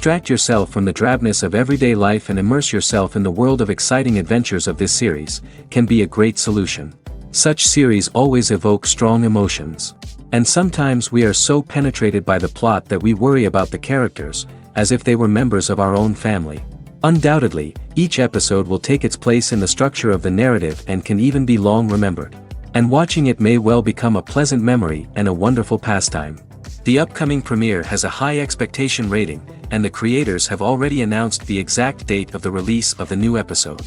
Distract yourself from the drabness of everyday life and immerse yourself in the world of exciting adventures of this series, can be a great solution. Such series always evoke strong emotions. And sometimes we are so penetrated by the plot that we worry about the characters, as if they were members of our own family. Undoubtedly, each episode will take its place in the structure of the narrative and can even be long remembered. And watching it may well become a pleasant memory and a wonderful pastime. The upcoming premiere has a high expectation rating, and the creators have already announced the exact date of the release of the new episode.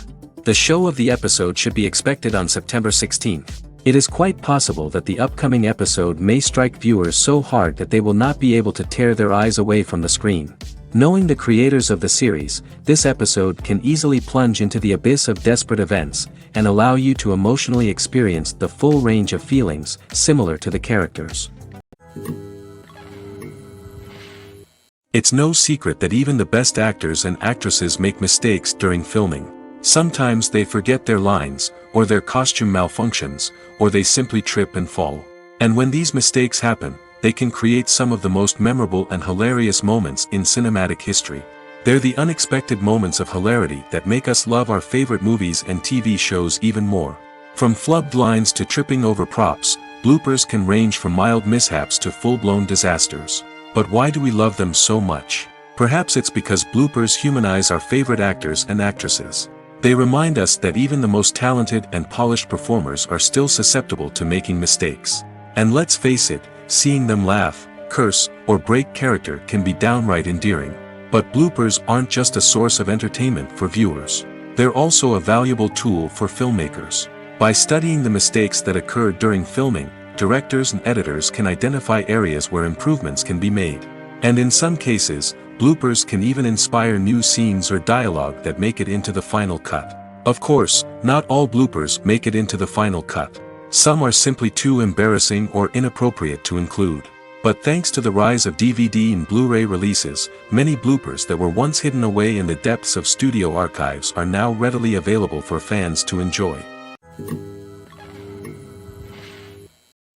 The show of the episode should be expected on September 16th. It is quite possible that the upcoming episode may strike viewers so hard that they will not be able to tear their eyes away from the screen. Knowing the creators of the series, this episode can easily plunge into the abyss of desperate events, and allow you to emotionally experience the full range of feelings similar to the characters. It's no secret that even the best actors and actresses make mistakes during filming. Sometimes they forget their lines, or their costume malfunctions, or they simply trip and fall. And when these mistakes happen, they can create some of the most memorable and hilarious moments in cinematic history. They're the unexpected moments of hilarity that make us love our favorite movies and TV shows even more. From flubbed lines to tripping over props, bloopers can range from mild mishaps to full-blown disasters. But why do we love them so much? Perhaps it's because bloopers humanize our favorite actors and actresses. They remind us that even the most talented and polished performers are still susceptible to making mistakes. And let's face it, seeing them laugh, curse, or break character can be downright endearing. But bloopers aren't just a source of entertainment for viewers. They're also a valuable tool for filmmakers. By studying the mistakes that occur during filming, directors and editors can identify areas where improvements can be made. And in some cases, bloopers can even inspire new scenes or dialogue that make it into the final cut. Of course, not all bloopers make it into the final cut. Some are simply too embarrassing or inappropriate to include. But thanks to the rise of DVD and Blu-ray releases, many bloopers that were once hidden away in the depths of studio archives are now readily available for fans to enjoy.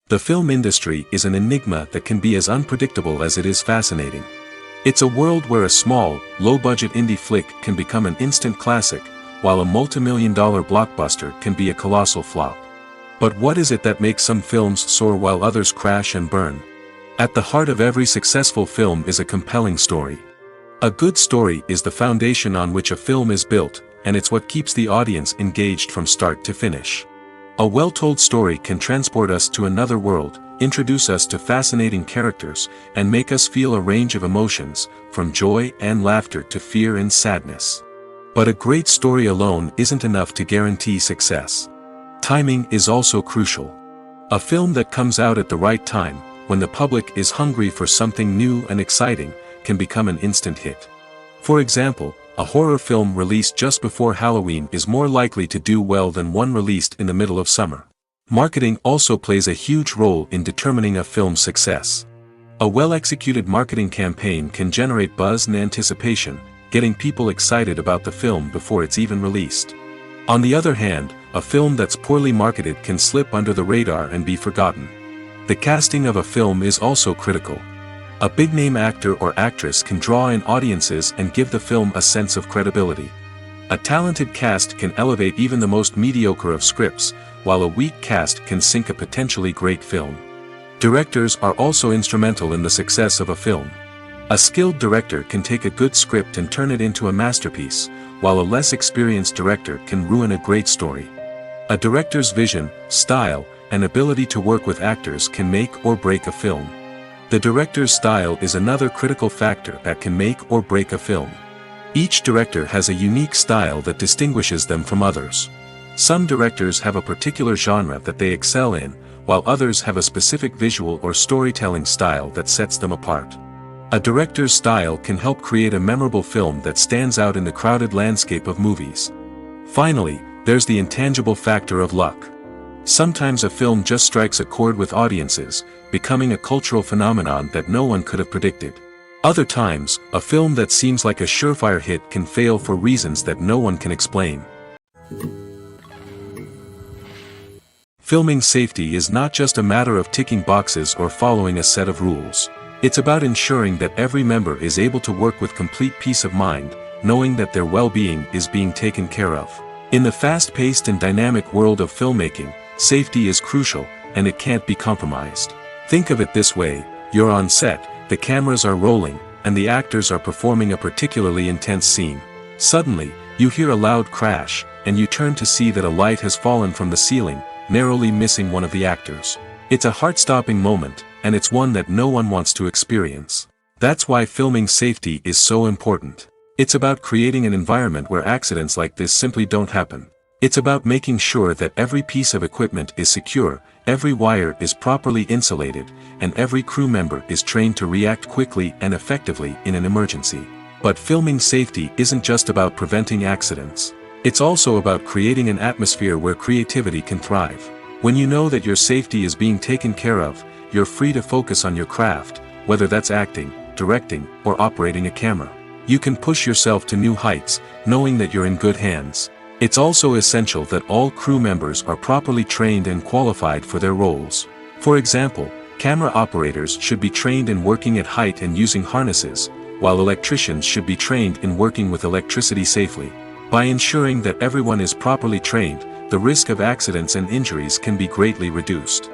The film industry is an enigma that can be as unpredictable as it is fascinating. It's a world where a small, low-budget indie flick can become an instant classic, while a multi-million-dollar blockbuster can be a colossal flop. But what is it that makes some films soar while others crash and burn? At the heart of every successful film is a compelling story. A good story is the foundation on which a film is built, and it's what keeps the audience engaged from start to finish. A well-told story can transport us to another world, introduce us to fascinating characters, and make us feel a range of emotions, from joy and laughter to fear and sadness. But a great story alone isn't enough to guarantee success. Timing is also crucial. A film that comes out at the right time, when the public is hungry for something new and exciting, can become an instant hit. For example, a horror film released just before Halloween is more likely to do well than one released in the middle of summer. Marketing also plays a huge role in determining a film's success. A well-executed marketing campaign can generate buzz and anticipation, getting people excited about the film before it's even released. On the other hand, a film that's poorly marketed can slip under the radar and be forgotten. The casting of a film is also critical. A big-name actor or actress can draw in audiences and give the film a sense of credibility. A talented cast can elevate even the most mediocre of scripts, while a weak cast can sink a potentially great film. Directors are also instrumental in the success of a film. A skilled director can take a good script and turn it into a masterpiece, while a less experienced director can ruin a great story. A director's vision, style, and ability to work with actors can make or break a film. The director's style is another critical factor that can make or break a film. Each director has a unique style that distinguishes them from others. Some directors have a particular genre that they excel in, while others have a specific visual or storytelling style that sets them apart. A director's style can help create a memorable film that stands out in the crowded landscape of movies. Finally, there's the intangible factor of luck. Sometimes a film just strikes a chord with audiences, becoming a cultural phenomenon that no one could have predicted. Other times, a film that seems like a surefire hit can fail for reasons that no one can explain. Filming safety is not just a matter of ticking boxes or following a set of rules. It's about ensuring that every member is able to work with complete peace of mind, knowing that their well-being is being taken care of. In the fast-paced and dynamic world of filmmaking, safety is crucial, and it can't be compromised. Think of it this way: you're on set, the cameras are rolling, and the actors are performing a particularly intense scene. Suddenly, you hear a loud crash, and you turn to see that a light has fallen from the ceiling, narrowly missing one of the actors. It's a heart-stopping moment, and it's one that no one wants to experience. That's why filming safety is so important. It's about creating an environment where accidents like this simply don't happen. It's about making sure that every piece of equipment is secure, every wire is properly insulated, and every crew member is trained to react quickly and effectively in an emergency. But filming safety isn't just about preventing accidents. It's also about creating an atmosphere where creativity can thrive. When you know that your safety is being taken care of, you're free to focus on your craft, whether that's acting, directing, or operating a camera. You can push yourself to new heights, knowing that you're in good hands. It's also essential that all crew members are properly trained and qualified for their roles. For example, camera operators should be trained in working at height and using harnesses, while electricians should be trained in working with electricity safely. By ensuring that everyone is properly trained, the risk of accidents and injuries can be greatly reduced.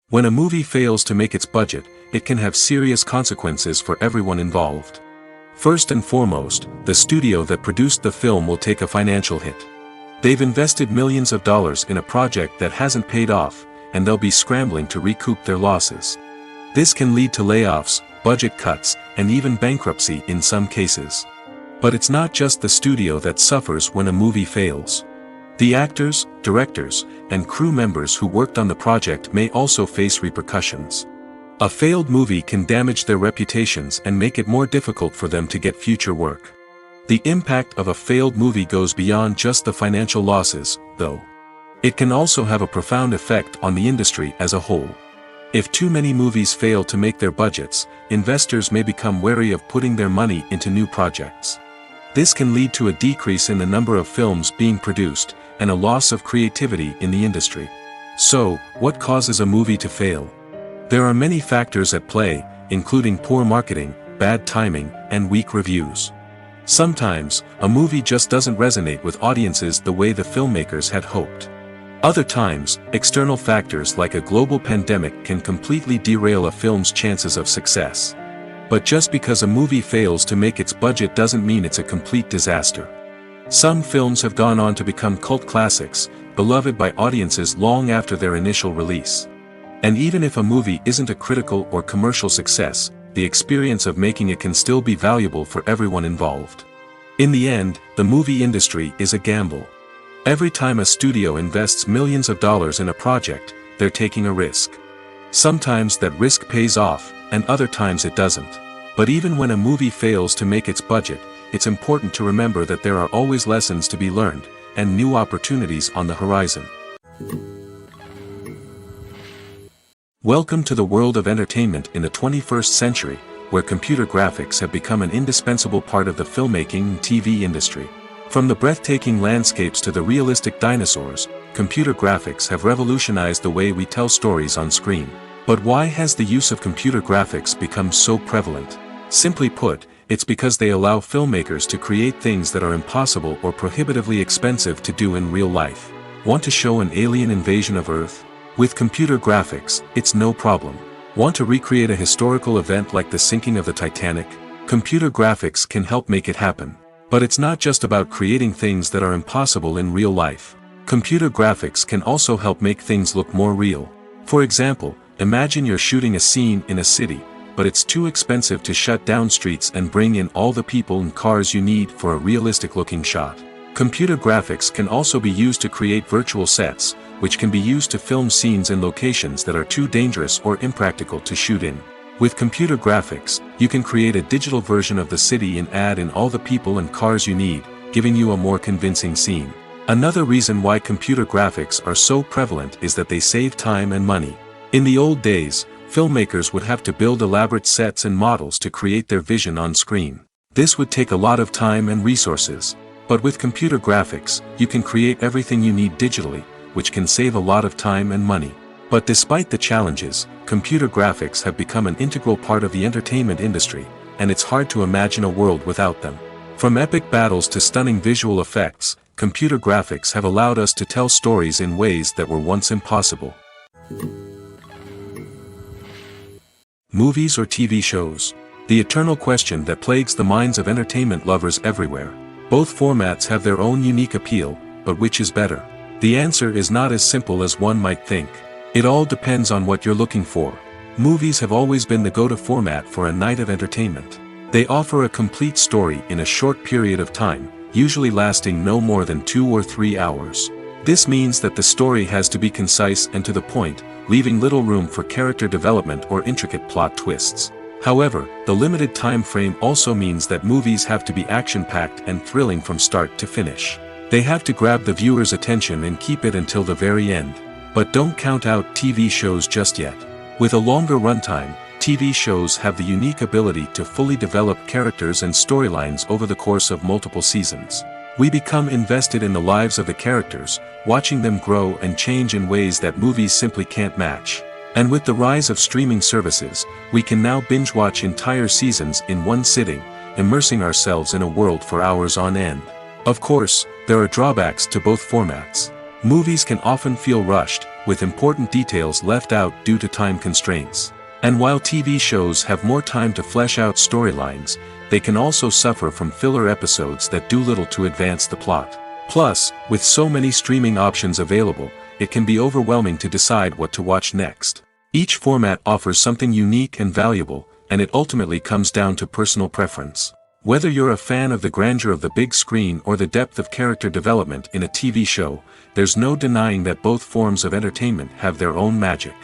When a movie fails to make its budget, it can have serious consequences for everyone involved. First and foremost, the studio that produced the film will take a financial hit. They've invested millions of dollars in a project that hasn't paid off, and they'll be scrambling to recoup their losses. This can lead to layoffs, budget cuts, and even bankruptcy in some cases. But it's not just the studio that suffers when a movie fails. The actors, directors, and crew members who worked on the project may also face repercussions. A failed movie can damage their reputations and make it more difficult for them to get future work. The impact of a failed movie goes beyond just the financial losses, though. It can also have a profound effect on the industry as a whole. If too many movies fail to make their budgets, investors may become wary of putting their money into new projects. This can lead to a decrease in the number of films being produced, and a loss of creativity in the industry. So, what causes a movie to fail? There are many factors at play, including poor marketing, bad timing, and weak reviews. Sometimes, a movie just doesn't resonate with audiences the way the filmmakers had hoped. Other times, external factors like a global pandemic can completely derail a film's chances of success. But just because a movie fails to make its budget doesn't mean it's a complete disaster. Some films have gone on to become cult classics, beloved by audiences long after their initial release. And even if a movie isn't a critical or commercial success, the experience of making it can still be valuable for everyone involved. In the end, the movie industry is a gamble. Every time a studio invests millions of dollars in a project, they're taking a risk. Sometimes that risk pays off, and other times it doesn't. But even when a movie fails to make its budget, it's important to remember that there are always lessons to be learned, and new opportunities on the horizon. Welcome to the world of entertainment in the 21st century, where computer graphics have become an indispensable part of the filmmaking and TV industry. From the breathtaking landscapes to the realistic dinosaurs, computer graphics have revolutionized the way we tell stories on screen. But why has the use of computer graphics become so prevalent? Simply put, it's because they allow filmmakers to create things that are impossible or prohibitively expensive to do in real life. Want to show an alien invasion of Earth? With computer graphics, it's no problem. Want to recreate a historical event like the sinking of the Titanic? Computer graphics can help make it happen. But it's not just about creating things that are impossible in real life. Computer graphics can also help make things look more real. For example, imagine you're shooting a scene in a city, but it's too expensive to shut down streets and bring in all the people and cars you need for a realistic-looking shot. Computer graphics can also be used to create virtual sets, which can be used to film scenes in locations that are too dangerous or impractical to shoot in. With computer graphics, you can create a digital version of the city and add in all the people and cars you need, giving you a more convincing scene. Another reason why computer graphics are so prevalent is that they save time and money. In the old days, filmmakers would have to build elaborate sets and models to create their vision on screen. This would take a lot of time and resources. But with computer graphics, you can create everything you need digitally, which can save a lot of time and money. But despite the challenges, computer graphics have become an integral part of the entertainment industry, and it's hard to imagine a world without them. From epic battles to stunning visual effects, computer graphics have allowed us to tell stories in ways that were once impossible. Movies or TV shows? The eternal question that plagues the minds of entertainment lovers everywhere. Both formats have their own unique appeal, but which is better? The answer is not as simple as one might think. It all depends on what you're looking for. Movies have always been the go-to format for a night of entertainment. They offer a complete story in a short period of time, usually lasting no more than 2 or 3 hours. This means that the story has to be concise and to the point, leaving little room for character development or intricate plot twists. However, the limited time frame also means that movies have to be action-packed and thrilling from start to finish. They have to grab the viewer's attention and keep it until the very end. But don't count out TV shows just yet. With a longer runtime, TV shows have the unique ability to fully develop characters and storylines over the course of multiple seasons. We become invested in the lives of the characters, watching them grow and change in ways that movies simply can't match. And with the rise of streaming services, we can now binge-watch entire seasons in one sitting, immersing ourselves in a world for hours on end. Of course, there are drawbacks to both formats. Movies can often feel rushed, with important details left out due to time constraints. And while TV shows have more time to flesh out storylines, they can also suffer from filler episodes that do little to advance the plot. Plus, with so many streaming options available, it can be overwhelming to decide what to watch next. Each format offers something unique and valuable, and it ultimately comes down to personal preference. Whether you're a fan of the grandeur of the big screen or the depth of character development in a TV show, there's no denying that both forms of entertainment have their own magic.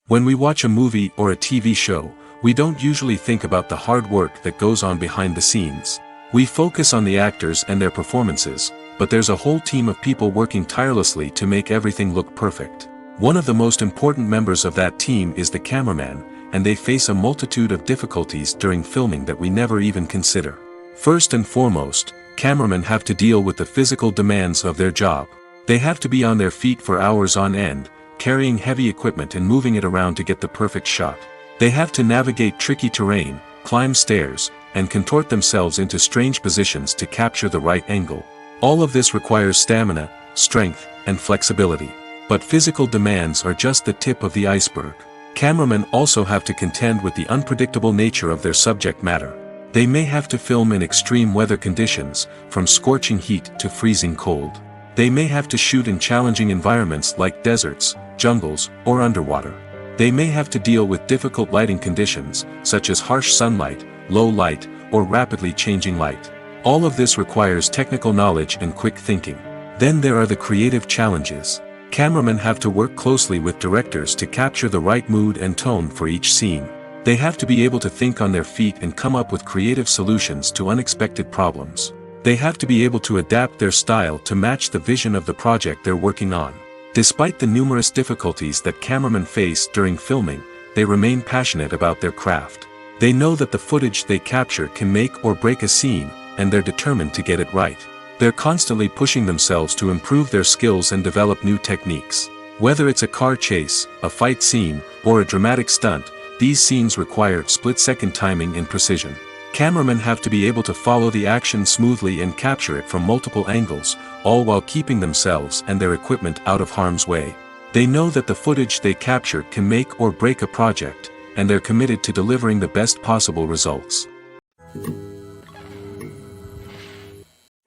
When we watch a movie or a TV show, we don't usually think about the hard work that goes on behind the scenes. We focus on the actors and their performances, but there's a whole team of people working tirelessly to make everything look perfect. One of the most important members of that team is the cameraman, and they face a multitude of difficulties during filming that we never even consider. First and foremost, cameramen have to deal with the physical demands of their job. They have to be on their feet for hours on end, carrying heavy equipment and moving it around to get the perfect shot. They have to navigate tricky terrain, climb stairs, and contort themselves into strange positions to capture the right angle. All of this requires stamina, strength, and flexibility. But physical demands are just the tip of the iceberg. Cameramen also have to contend with the unpredictable nature of their subject matter. They may have to film in extreme weather conditions, from scorching heat to freezing cold. They may have to shoot in challenging environments like deserts, jungles, or underwater. They may have to deal with difficult lighting conditions, such as harsh sunlight, low light, or rapidly changing light. All of this requires technical knowledge and quick thinking. Then there are the creative challenges. Cameramen have to work closely with directors to capture the right mood and tone for each scene. They have to be able to think on their feet and come up with creative solutions to unexpected problems. They have to be able to adapt their style to match the vision of the project they're working on. Despite the numerous difficulties that cameramen face during filming, they remain passionate about their craft. They know that the footage they capture can make or break a scene, and they're determined to get it right. They're constantly pushing themselves to improve their skills and develop new techniques. Whether it's a car chase, a fight scene, or a dramatic stunt, these scenes require split-second timing and precision. Cameramen have to be able to follow the action smoothly and capture it from multiple angles, all while keeping themselves and their equipment out of harm's way. They know that the footage they capture can make or break a project, and they're committed to delivering the best possible results.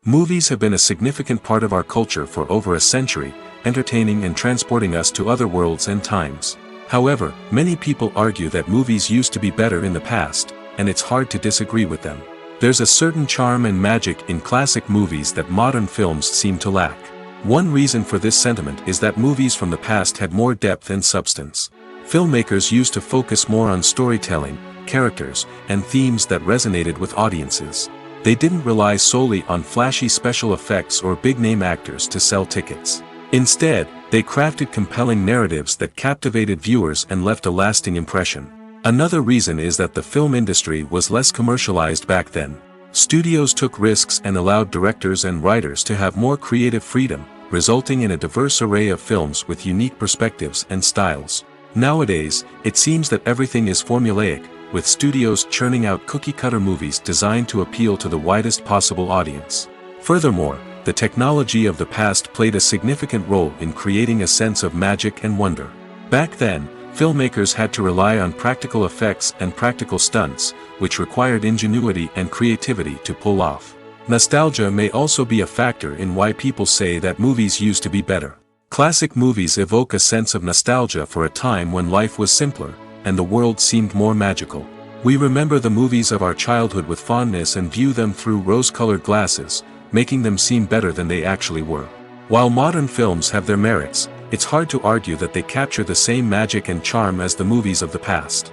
Movies have been a significant part of our culture for over a century, entertaining and transporting us to other worlds and times. However, many people argue that movies used to be better in the past, and it's hard to disagree with them. There's a certain charm and magic in classic movies that modern films seem to lack. One reason for this sentiment is that movies from the past had more depth and substance. Filmmakers used to focus more on storytelling, characters, and themes that resonated with audiences. They didn't rely solely on flashy special effects or big-name actors to sell tickets. Instead, they crafted compelling narratives that captivated viewers and left a lasting impression. Another reason is that the film industry was less commercialized back then. Studios took risks and allowed directors and writers to have more creative freedom, resulting in a diverse array of films with unique perspectives and styles. Nowadays, it seems that everything is formulaic, with studios churning out cookie-cutter movies designed to appeal to the widest possible audience. Furthermore, the technology of the past played a significant role in creating a sense of magic and wonder. Back then, filmmakers had to rely on practical effects and practical stunts, which required ingenuity and creativity to pull off. Nostalgia may also be a factor in why people say that movies used to be better. Classic movies evoke a sense of nostalgia for a time when life was simpler, and the world seemed more magical. We remember the movies of our childhood with fondness and view them through rose-colored glasses, making them seem better than they actually were. While modern films have their merits, it's hard to argue that they capture the same magic and charm as the movies of the past.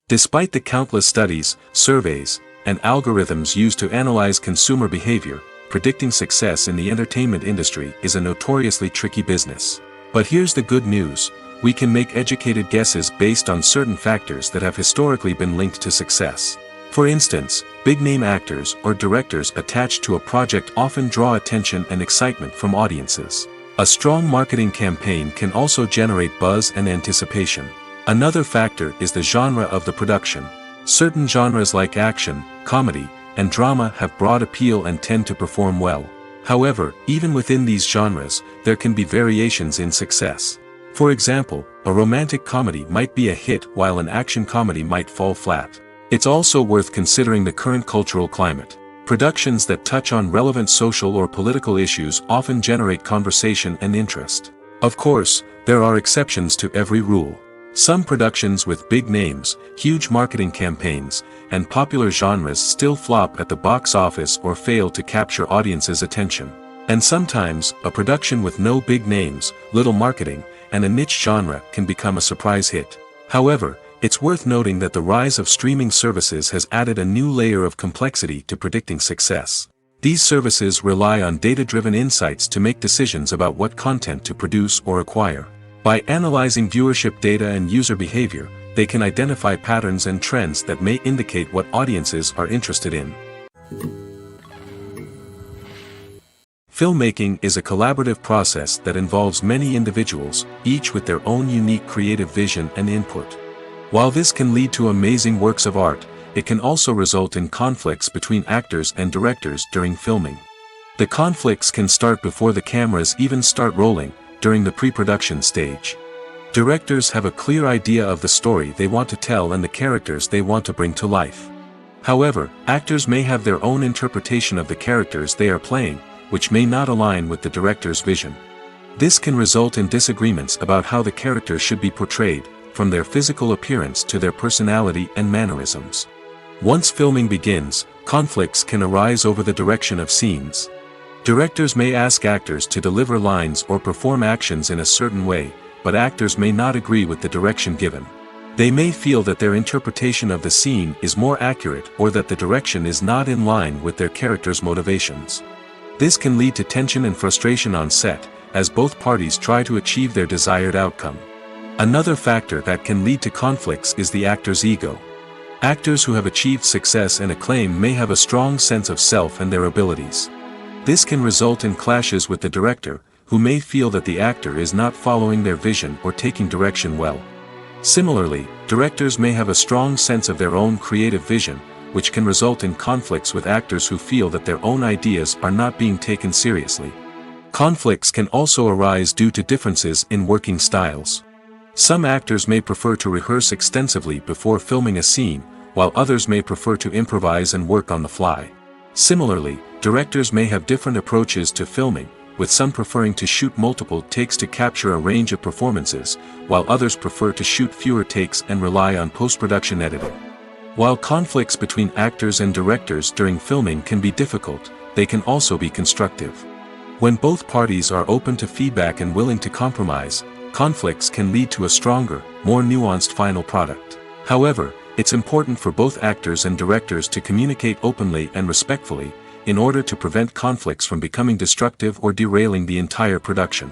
Despite the countless studies, surveys, and algorithms used to analyze consumer behavior, predicting success in the entertainment industry is a notoriously tricky business. But here's the good news: we can make educated guesses based on certain factors that have historically been linked to success. For instance, big-name actors or directors attached to a project often draw attention and excitement from audiences. A strong marketing campaign can also generate buzz and anticipation. Another factor is the genre of the production. Certain genres like action, comedy, and drama have broad appeal and tend to perform well. However, even within these genres, there can be variations in success. For example, a romantic comedy might be a hit while an action comedy might fall flat. It's also worth considering the current cultural climate. Productions that touch on relevant social or political issues often generate conversation and interest. Of course, there are exceptions to every rule. Some productions with big names, huge marketing campaigns, and popular genres still flop at the box office or fail to capture audiences' attention. And sometimes, a production with no big names, little marketing, and a niche genre can become a surprise hit. However, it's worth noting that the rise of streaming services has added a new layer of complexity to predicting success. These services rely on data-driven insights to make decisions about what content to produce or acquire. By analyzing viewership data and user behavior, they can identify patterns and trends that may indicate what audiences are interested in. Filmmaking is a collaborative process that involves many individuals, each with their own unique creative vision and input. While this can lead to amazing works of art, it can also result in conflicts between actors and directors during filming. The conflicts can start before the cameras even start rolling, during the pre-production stage. Directors have a clear idea of the story they want to tell and the characters they want to bring to life. However, actors may have their own interpretation of the characters they are playing, which may not align with the director's vision. This can result in disagreements about how the characters should be portrayed, from their physical appearance to their personality and mannerisms. Once filming begins, conflicts can arise over the direction of scenes. Directors may ask actors to deliver lines or perform actions in a certain way, but actors may not agree with the direction given. They may feel that their interpretation of the scene is more accurate or that the direction is not in line with their character's motivations. This can lead to tension and frustration on set, as both parties try to achieve their desired outcome. Another factor that can lead to conflicts is the actor's ego. Actors who have achieved success and acclaim may have a strong sense of self and their abilities. This can result in clashes with the director, who may feel that the actor is not following their vision or taking direction well. Similarly, directors may have a strong sense of their own creative vision, which can result in conflicts with actors who feel that their own ideas are not being taken seriously. Conflicts can also arise due to differences in working styles. Some actors may prefer to rehearse extensively before filming a scene, while others may prefer to improvise and work on the fly. Similarly, directors may have different approaches to filming, with some preferring to shoot multiple takes to capture a range of performances, while others prefer to shoot fewer takes and rely on post-production editing. While conflicts between actors and directors during filming can be difficult, they can also be constructive. When both parties are open to feedback and willing to compromise, conflicts can lead to a stronger, more nuanced final product. However, it's important for both actors and directors to communicate openly and respectfully, in order to prevent conflicts from becoming destructive or derailing the entire production.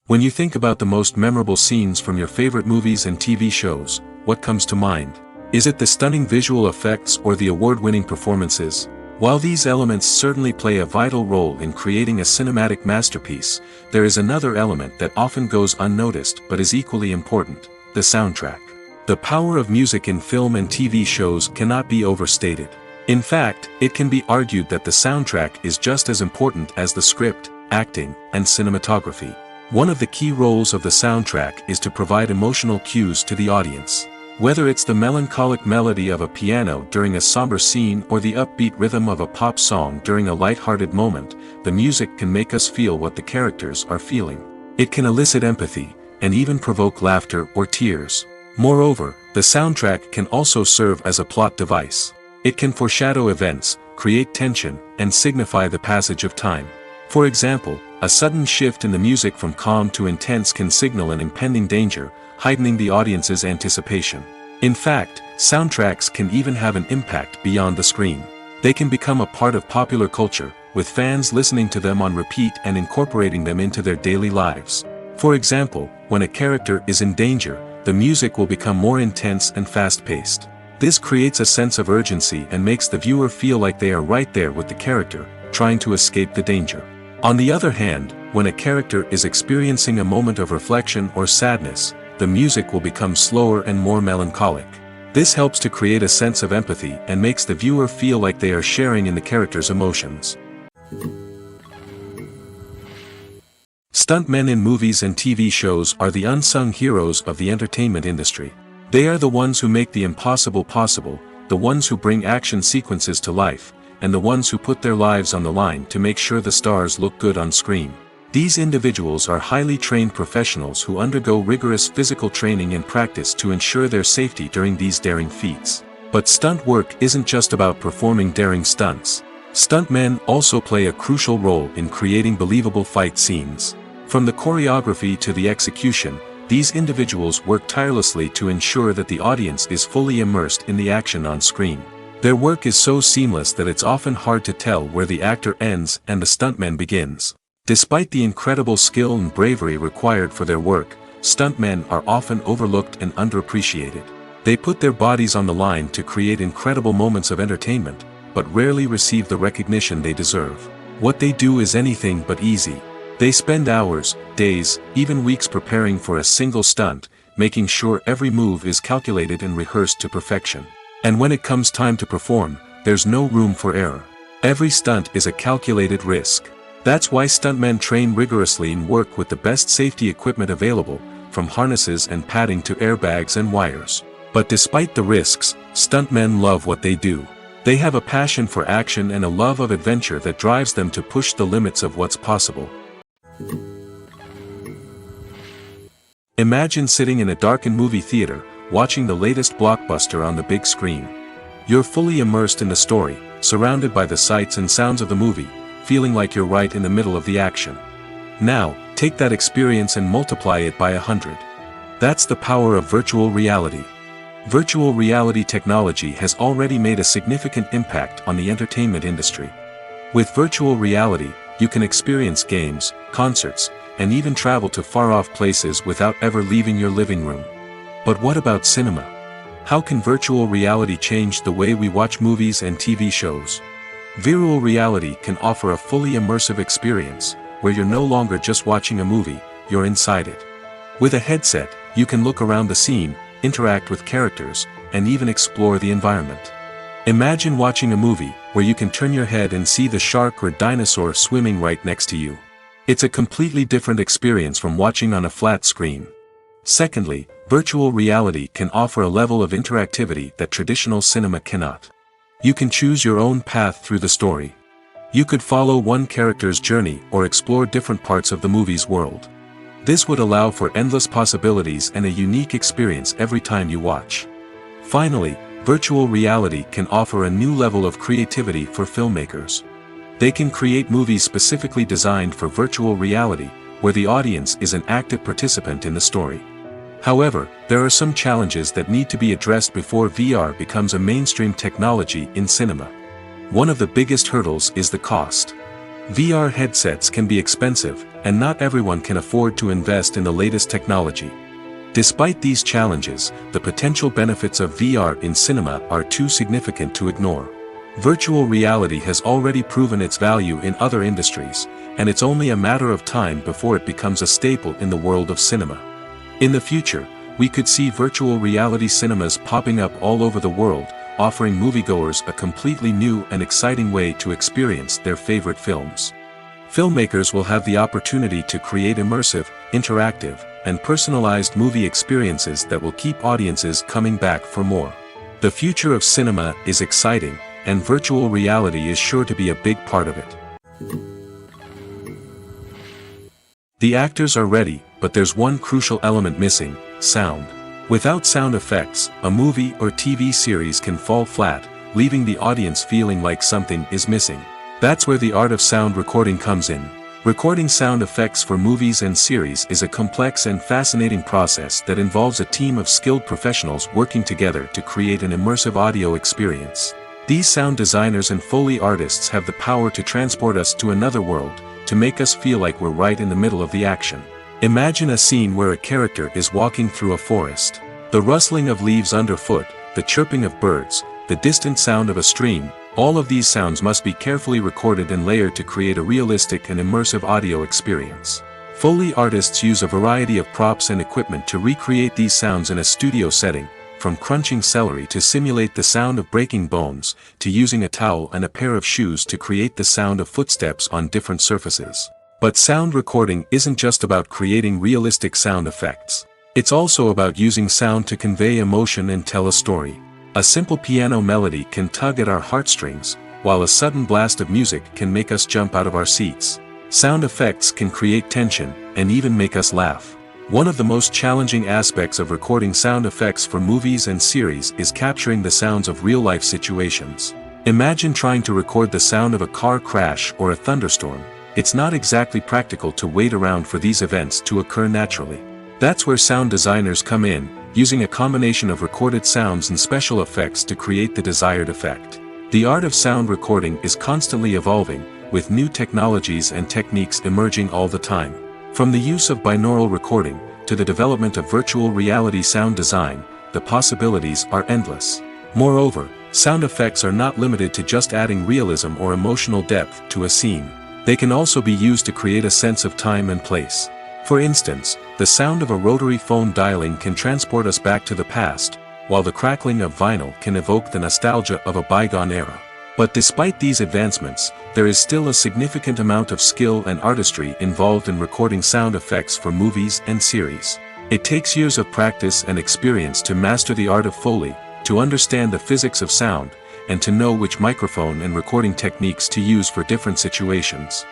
When you think about the most memorable scenes from your favorite movies and TV shows, what comes to mind? Is it the stunning visual effects or the award-winning performances? While these elements certainly play a vital role in creating a cinematic masterpiece, there is another element that often goes unnoticed but is equally important: the soundtrack. The power of music in film and TV shows cannot be overstated. In fact, it can be argued that the soundtrack is just as important as the script, acting, and cinematography. One of the key roles of the soundtrack is to provide emotional cues to the audience. Whether it's the melancholic melody of a piano during a somber scene or the upbeat rhythm of a pop song during a light-hearted moment, the music can make us feel what the characters are feeling. It can elicit empathy, and even provoke laughter or tears. Moreover, the soundtrack can also serve as a plot device. It can foreshadow events, create tension, and signify the passage of time. For example, a sudden shift in the music from calm to intense can signal an impending danger, heightening the audience's anticipation. In fact, soundtracks can even have an impact beyond the screen. They can become a part of popular culture, with fans listening to them on repeat and incorporating them into their daily lives. For example, when a character is in danger, the music will become more intense and fast-paced. This creates a sense of urgency and makes the viewer feel like they are right there with the character, trying to escape the danger. On the other hand, when a character is experiencing a moment of reflection or sadness, the music will become slower and more melancholic. This helps to create a sense of empathy and makes the viewer feel like they are sharing in the character's emotions. Stuntmen in movies and TV shows are the unsung heroes of the entertainment industry. They are the ones who make the impossible possible, the ones who bring action sequences to life, and the ones who put their lives on the line to make sure the stars look good on screen. These individuals are highly trained professionals who undergo rigorous physical training and practice to ensure their safety during these daring feats. But stunt work isn't just about performing daring stunts. Stuntmen also play a crucial role in creating believable fight scenes. From the choreography to the execution, these individuals work tirelessly to ensure that the audience is fully immersed in the action on screen. Their work is so seamless that it's often hard to tell where the actor ends and the stuntman begins. Despite the incredible skill and bravery required for their work, stuntmen are often overlooked and underappreciated. They put their bodies on the line to create incredible moments of entertainment, but rarely receive the recognition they deserve. What they do is anything but easy. They spend hours, days, even weeks preparing for a single stunt, making sure every move is calculated and rehearsed to perfection. And when it comes time to perform, there's no room for error. Every stunt is a calculated risk. That's why stuntmen train rigorously and work with the best safety equipment available, from harnesses and padding to airbags and wires. But despite the risks, stuntmen love what they do. They have a passion for action and a love of adventure that drives them to push the limits of what's possible. Imagine sitting in a darkened movie theater, watching the latest blockbuster on the big screen. You're fully immersed in the story, surrounded by the sights and sounds of the movie, feeling like you're right in the middle of the action. Now, take that experience and multiply it by 100. That's the power of virtual reality. Virtual reality technology has already made a significant impact on the entertainment industry. With virtual reality, you can experience games, concerts, and even travel to far-off places without ever leaving your living room. But what about cinema? How can virtual reality change the way we watch movies and TV shows? Virtual reality can offer a fully immersive experience, where you're no longer just watching a movie, you're inside it. With a headset, you can look around the scene, interact with characters, and even explore the environment. Imagine watching a movie, where you can turn your head and see the shark or dinosaur swimming right next to you. It's a completely different experience from watching on a flat screen. Secondly, virtual reality can offer a level of interactivity that traditional cinema cannot. You can choose your own path through the story. You could follow one character's journey or explore different parts of the movie's world. This would allow for endless possibilities and a unique experience every time you watch. Finally, virtual reality can offer a new level of creativity for filmmakers. They can create movies specifically designed for virtual reality, where the audience is an active participant in the story. However, there are some challenges that need to be addressed before VR becomes a mainstream technology in cinema. One of the biggest hurdles is the cost. VR headsets can be expensive, and not everyone can afford to invest in the latest technology. Despite these challenges, the potential benefits of VR in cinema are too significant to ignore. Virtual reality has already proven its value in other industries, and it's only a matter of time before it becomes a staple in the world of cinema. In the future, we could see virtual reality cinemas popping up all over the world, offering moviegoers a completely new and exciting way to experience their favorite films. Filmmakers will have the opportunity to create immersive, interactive, and personalized movie experiences that will keep audiences coming back for more. The future of cinema is exciting, and virtual reality is sure to be a big part of it. The actors are ready, but there's one crucial element missing: sound. Without sound effects, a movie or TV series can fall flat, leaving the audience feeling like something is missing. That's where the art of sound recording comes in. Recording sound effects for movies and series is a complex and fascinating process that involves a team of skilled professionals working together to create an immersive audio experience. These sound designers and Foley artists have the power to transport us to another world, to make us feel like we're right in the middle of the action. Imagine a scene where a character is walking through a forest. The rustling of leaves underfoot, the chirping of birds, the distant sound of a stream, all of these sounds must be carefully recorded and layered to create a realistic and immersive audio experience. Foley artists use a variety of props and equipment to recreate these sounds in a studio setting, from crunching celery to simulate the sound of breaking bones, to using a towel and a pair of shoes to create the sound of footsteps on different surfaces. But sound recording isn't just about creating realistic sound effects. It's also about using sound to convey emotion and tell a story. A simple piano melody can tug at our heartstrings, while a sudden blast of music can make us jump out of our seats. Sound effects can create tension, and even make us laugh. One of the most challenging aspects of recording sound effects for movies and series is capturing the sounds of real-life situations. Imagine trying to record the sound of a car crash or a thunderstorm. It's not exactly practical to wait around for these events to occur naturally. That's where sound designers come in, using a combination of recorded sounds and special effects to create the desired effect. The art of sound recording is constantly evolving, with new technologies and techniques emerging all the time. From the use of binaural recording, to the development of virtual reality sound design, the possibilities are endless. Moreover, sound effects are not limited to just adding realism or emotional depth to a scene. They can also be used to create a sense of time and place. For instance, the sound of a rotary phone dialing can transport us back to the past, while the crackling of vinyl can evoke the nostalgia of a bygone era. But despite these advancements, there is still a significant amount of skill and artistry involved in recording sound effects for movies and series. It takes years of practice and experience to master the art of Foley, to understand the physics of sound, and to know which microphone and recording techniques to use for different situations.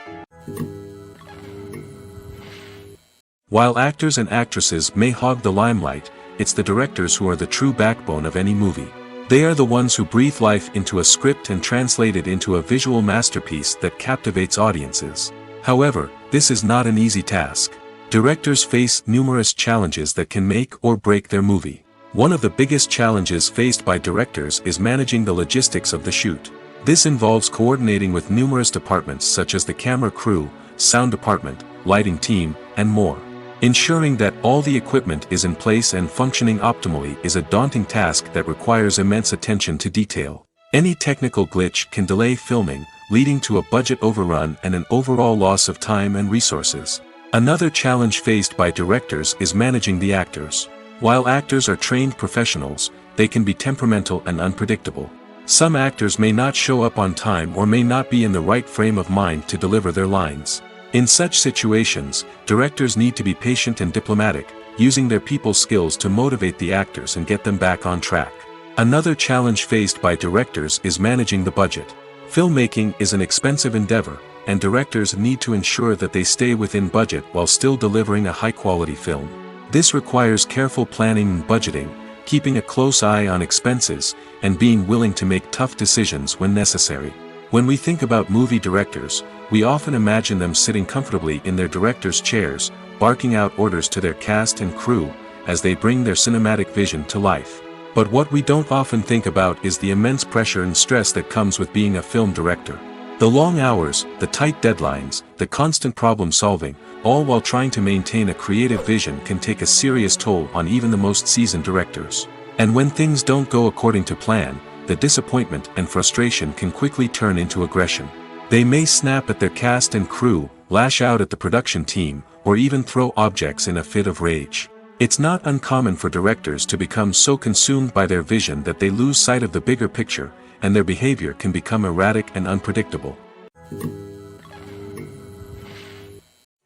While actors and actresses may hog the limelight, it's the directors who are the true backbone of any movie. They are the ones who breathe life into a script and translate it into a visual masterpiece that captivates audiences. However, this is not an easy task. Directors face numerous challenges that can make or break their movie. One of the biggest challenges faced by directors is managing the logistics of the shoot. This involves coordinating with numerous departments such as the camera crew, sound department, lighting team, and more. Ensuring that all the equipment is in place and functioning optimally is a daunting task that requires immense attention to detail. Any technical glitch can delay filming, leading to a budget overrun and an overall loss of time and resources. Another challenge faced by directors is managing the actors. While actors are trained professionals, they can be temperamental and unpredictable. Some actors may not show up on time or may not be in the right frame of mind to deliver their lines. In such situations, directors need to be patient and diplomatic, using their people skills to motivate the actors and get them back on track. Another challenge faced by directors is managing the budget. Filmmaking is an expensive endeavor, and directors need to ensure that they stay within budget while still delivering a high-quality film. This requires careful planning and budgeting, keeping a close eye on expenses, and being willing to make tough decisions when necessary. When we think about movie directors, we often imagine them sitting comfortably in their director's chairs, barking out orders to their cast and crew, as they bring their cinematic vision to life. But what we don't often think about is the immense pressure and stress that comes with being a film director. The long hours, the tight deadlines, the constant problem solving, all while trying to maintain a creative vision can take a serious toll on even the most seasoned directors. And when things don't go according to plan, the disappointment and frustration can quickly turn into aggression. They may snap at their cast and crew, lash out at the production team, or even throw objects in a fit of rage. It's not uncommon for directors to become so consumed by their vision that they lose sight of the bigger picture, and their behavior can become erratic and unpredictable.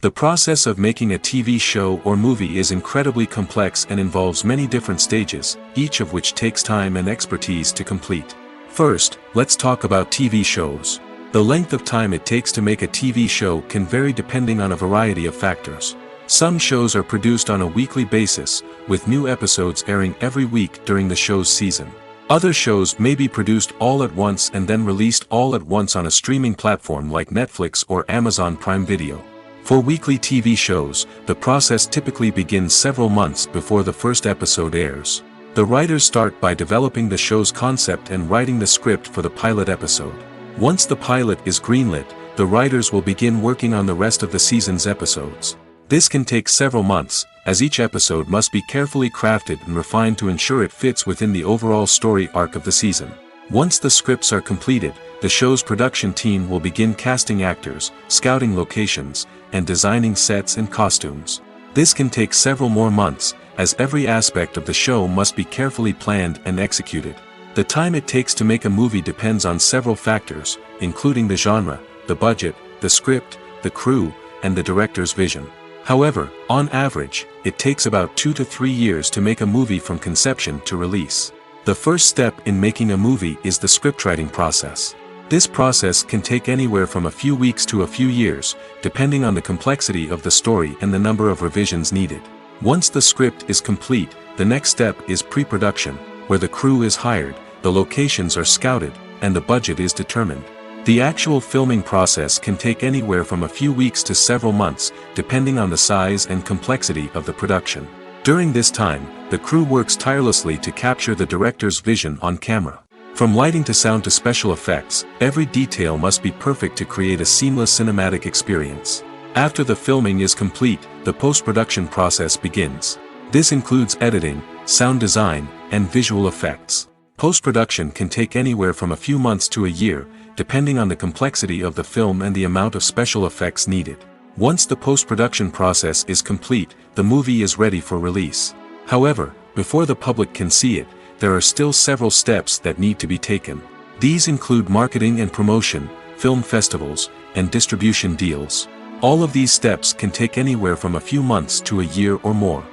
The process of making a TV show or movie is incredibly complex and involves many different stages, each of which takes time and expertise to complete. First, let's talk about TV shows. The length of time it takes to make a TV show can vary depending on a variety of factors. Some shows are produced on a weekly basis, with new episodes airing every week during the show's season. Other shows may be produced all at once and then released all at once on a streaming platform like Netflix or Amazon Prime Video. For weekly TV shows, the process typically begins several months before the first episode airs. The writers start by developing the show's concept and writing the script for the pilot episode. Once the pilot is greenlit, the writers will begin working on the rest of the season's episodes. This can take several months, as each episode must be carefully crafted and refined to ensure it fits within the overall story arc of the season. Once the scripts are completed, the show's production team will begin casting actors, scouting locations, and designing sets and costumes. This can take several more months, as every aspect of the show must be carefully planned and executed. The time it takes to make a movie depends on several factors, including the genre, the budget, the script, the crew, and the director's vision. However, on average, it takes about 2 to 3 years to make a movie from conception to release. The first step in making a movie is the scriptwriting process. This process can take anywhere from a few weeks to a few years, depending on the complexity of the story and the number of revisions needed. Once the script is complete, the next step is pre-production, where the crew is hired, the locations are scouted, and the budget is determined. The actual filming process can take anywhere from a few weeks to several months, depending on the size and complexity of the production. During this time, the crew works tirelessly to capture the director's vision on camera. From lighting to sound to special effects, every detail must be perfect to create a seamless cinematic experience. After the filming is complete, the post-production process begins. This includes editing, sound design, and visual effects. Post-production can take anywhere from a few months to a year, depending on the complexity of the film and the amount of special effects needed. Once the post-production process is complete, the movie is ready for release. However, before the public can see it, there are still several steps that need to be taken. These include marketing and promotion, film festivals, and distribution deals. All of these steps can take anywhere from a few months to a year or more.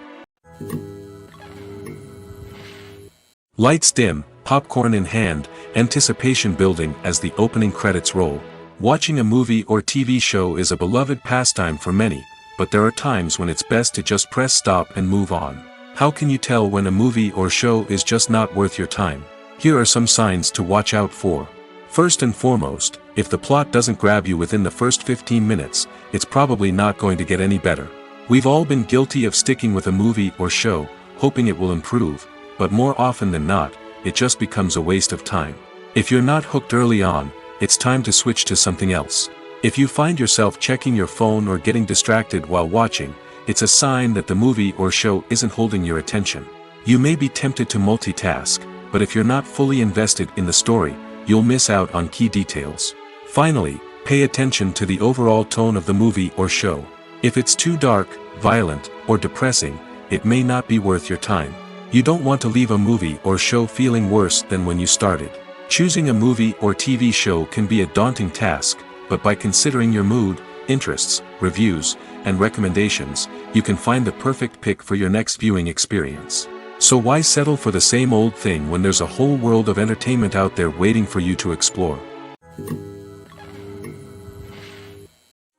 Lights dim, popcorn in hand, anticipation building as the opening credits roll. Watching a movie or TV show is a beloved pastime for many, but there are times when it's best to just press stop and move on. How can you tell when a movie or show is just not worth your time? Here are some signs to watch out for. First and foremost, if the plot doesn't grab you within the first 15 minutes, it's probably not going to get any better. We've all been guilty of sticking with a movie or show, hoping it will improve, but more often than not, it just becomes a waste of time. If you're not hooked early on, it's time to switch to something else. If you find yourself checking your phone or getting distracted while watching, it's a sign that the movie or show isn't holding your attention. You may be tempted to multitask, but if you're not fully invested in the story, you'll miss out on key details. Finally, pay attention to the overall tone of the movie or show. If it's too dark, violent, or depressing, it may not be worth your time. You don't want to leave a movie or show feeling worse than when you started. Choosing a movie or TV show can be a daunting task, but by considering your mood, interests, reviews, and recommendations, you can find the perfect pick for your next viewing experience. So why settle for the same old thing when there's a whole world of entertainment out there waiting for you to explore?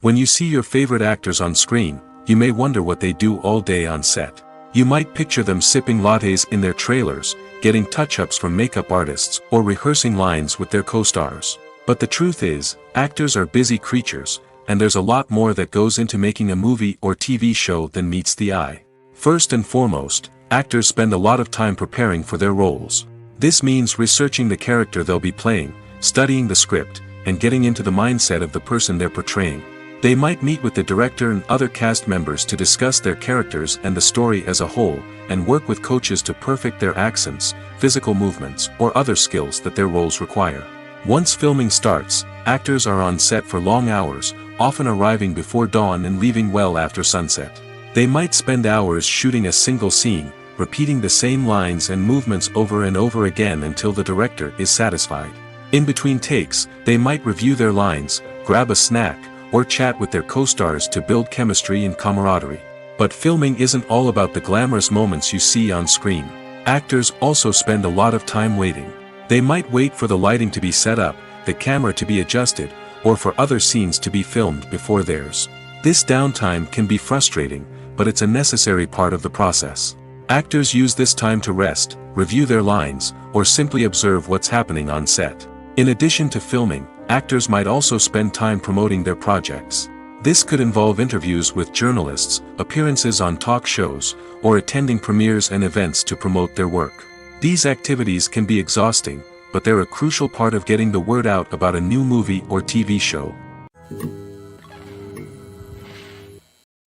When you see your favorite actors on screen, you may wonder what they do all day on set. You might picture them sipping lattes in their trailers, getting touch-ups from makeup artists, or rehearsing lines with their co-stars. But the truth is, actors are busy creatures, and there's a lot more that goes into making a movie or TV show than meets the eye. First and foremost, actors spend a lot of time preparing for their roles. This means researching the character they'll be playing, studying the script, and getting into the mindset of the person they're portraying. They might meet with the director and other cast members to discuss their characters and the story as a whole, and work with coaches to perfect their accents, physical movements, or other skills that their roles require. Once filming starts, actors are on set for long hours, often arriving before dawn and leaving well after sunset. They might spend hours shooting a single scene, repeating the same lines and movements over and over again until the director is satisfied. In between takes, they might review their lines, grab a snack, or chat with their co-stars to build chemistry and camaraderie. But filming isn't all about the glamorous moments you see on screen. Actors also spend a lot of time waiting. They might wait for the lighting to be set up, the camera to be adjusted, or for other scenes to be filmed before theirs. This downtime can be frustrating, but it's a necessary part of the process. Actors use this time to rest, review their lines, or simply observe what's happening on set. In addition to filming, actors might also spend time promoting their projects. This could involve interviews with journalists, appearances on talk shows, or attending premieres and events to promote their work. These activities can be exhausting, but they're a crucial part of getting the word out about a new movie or TV show.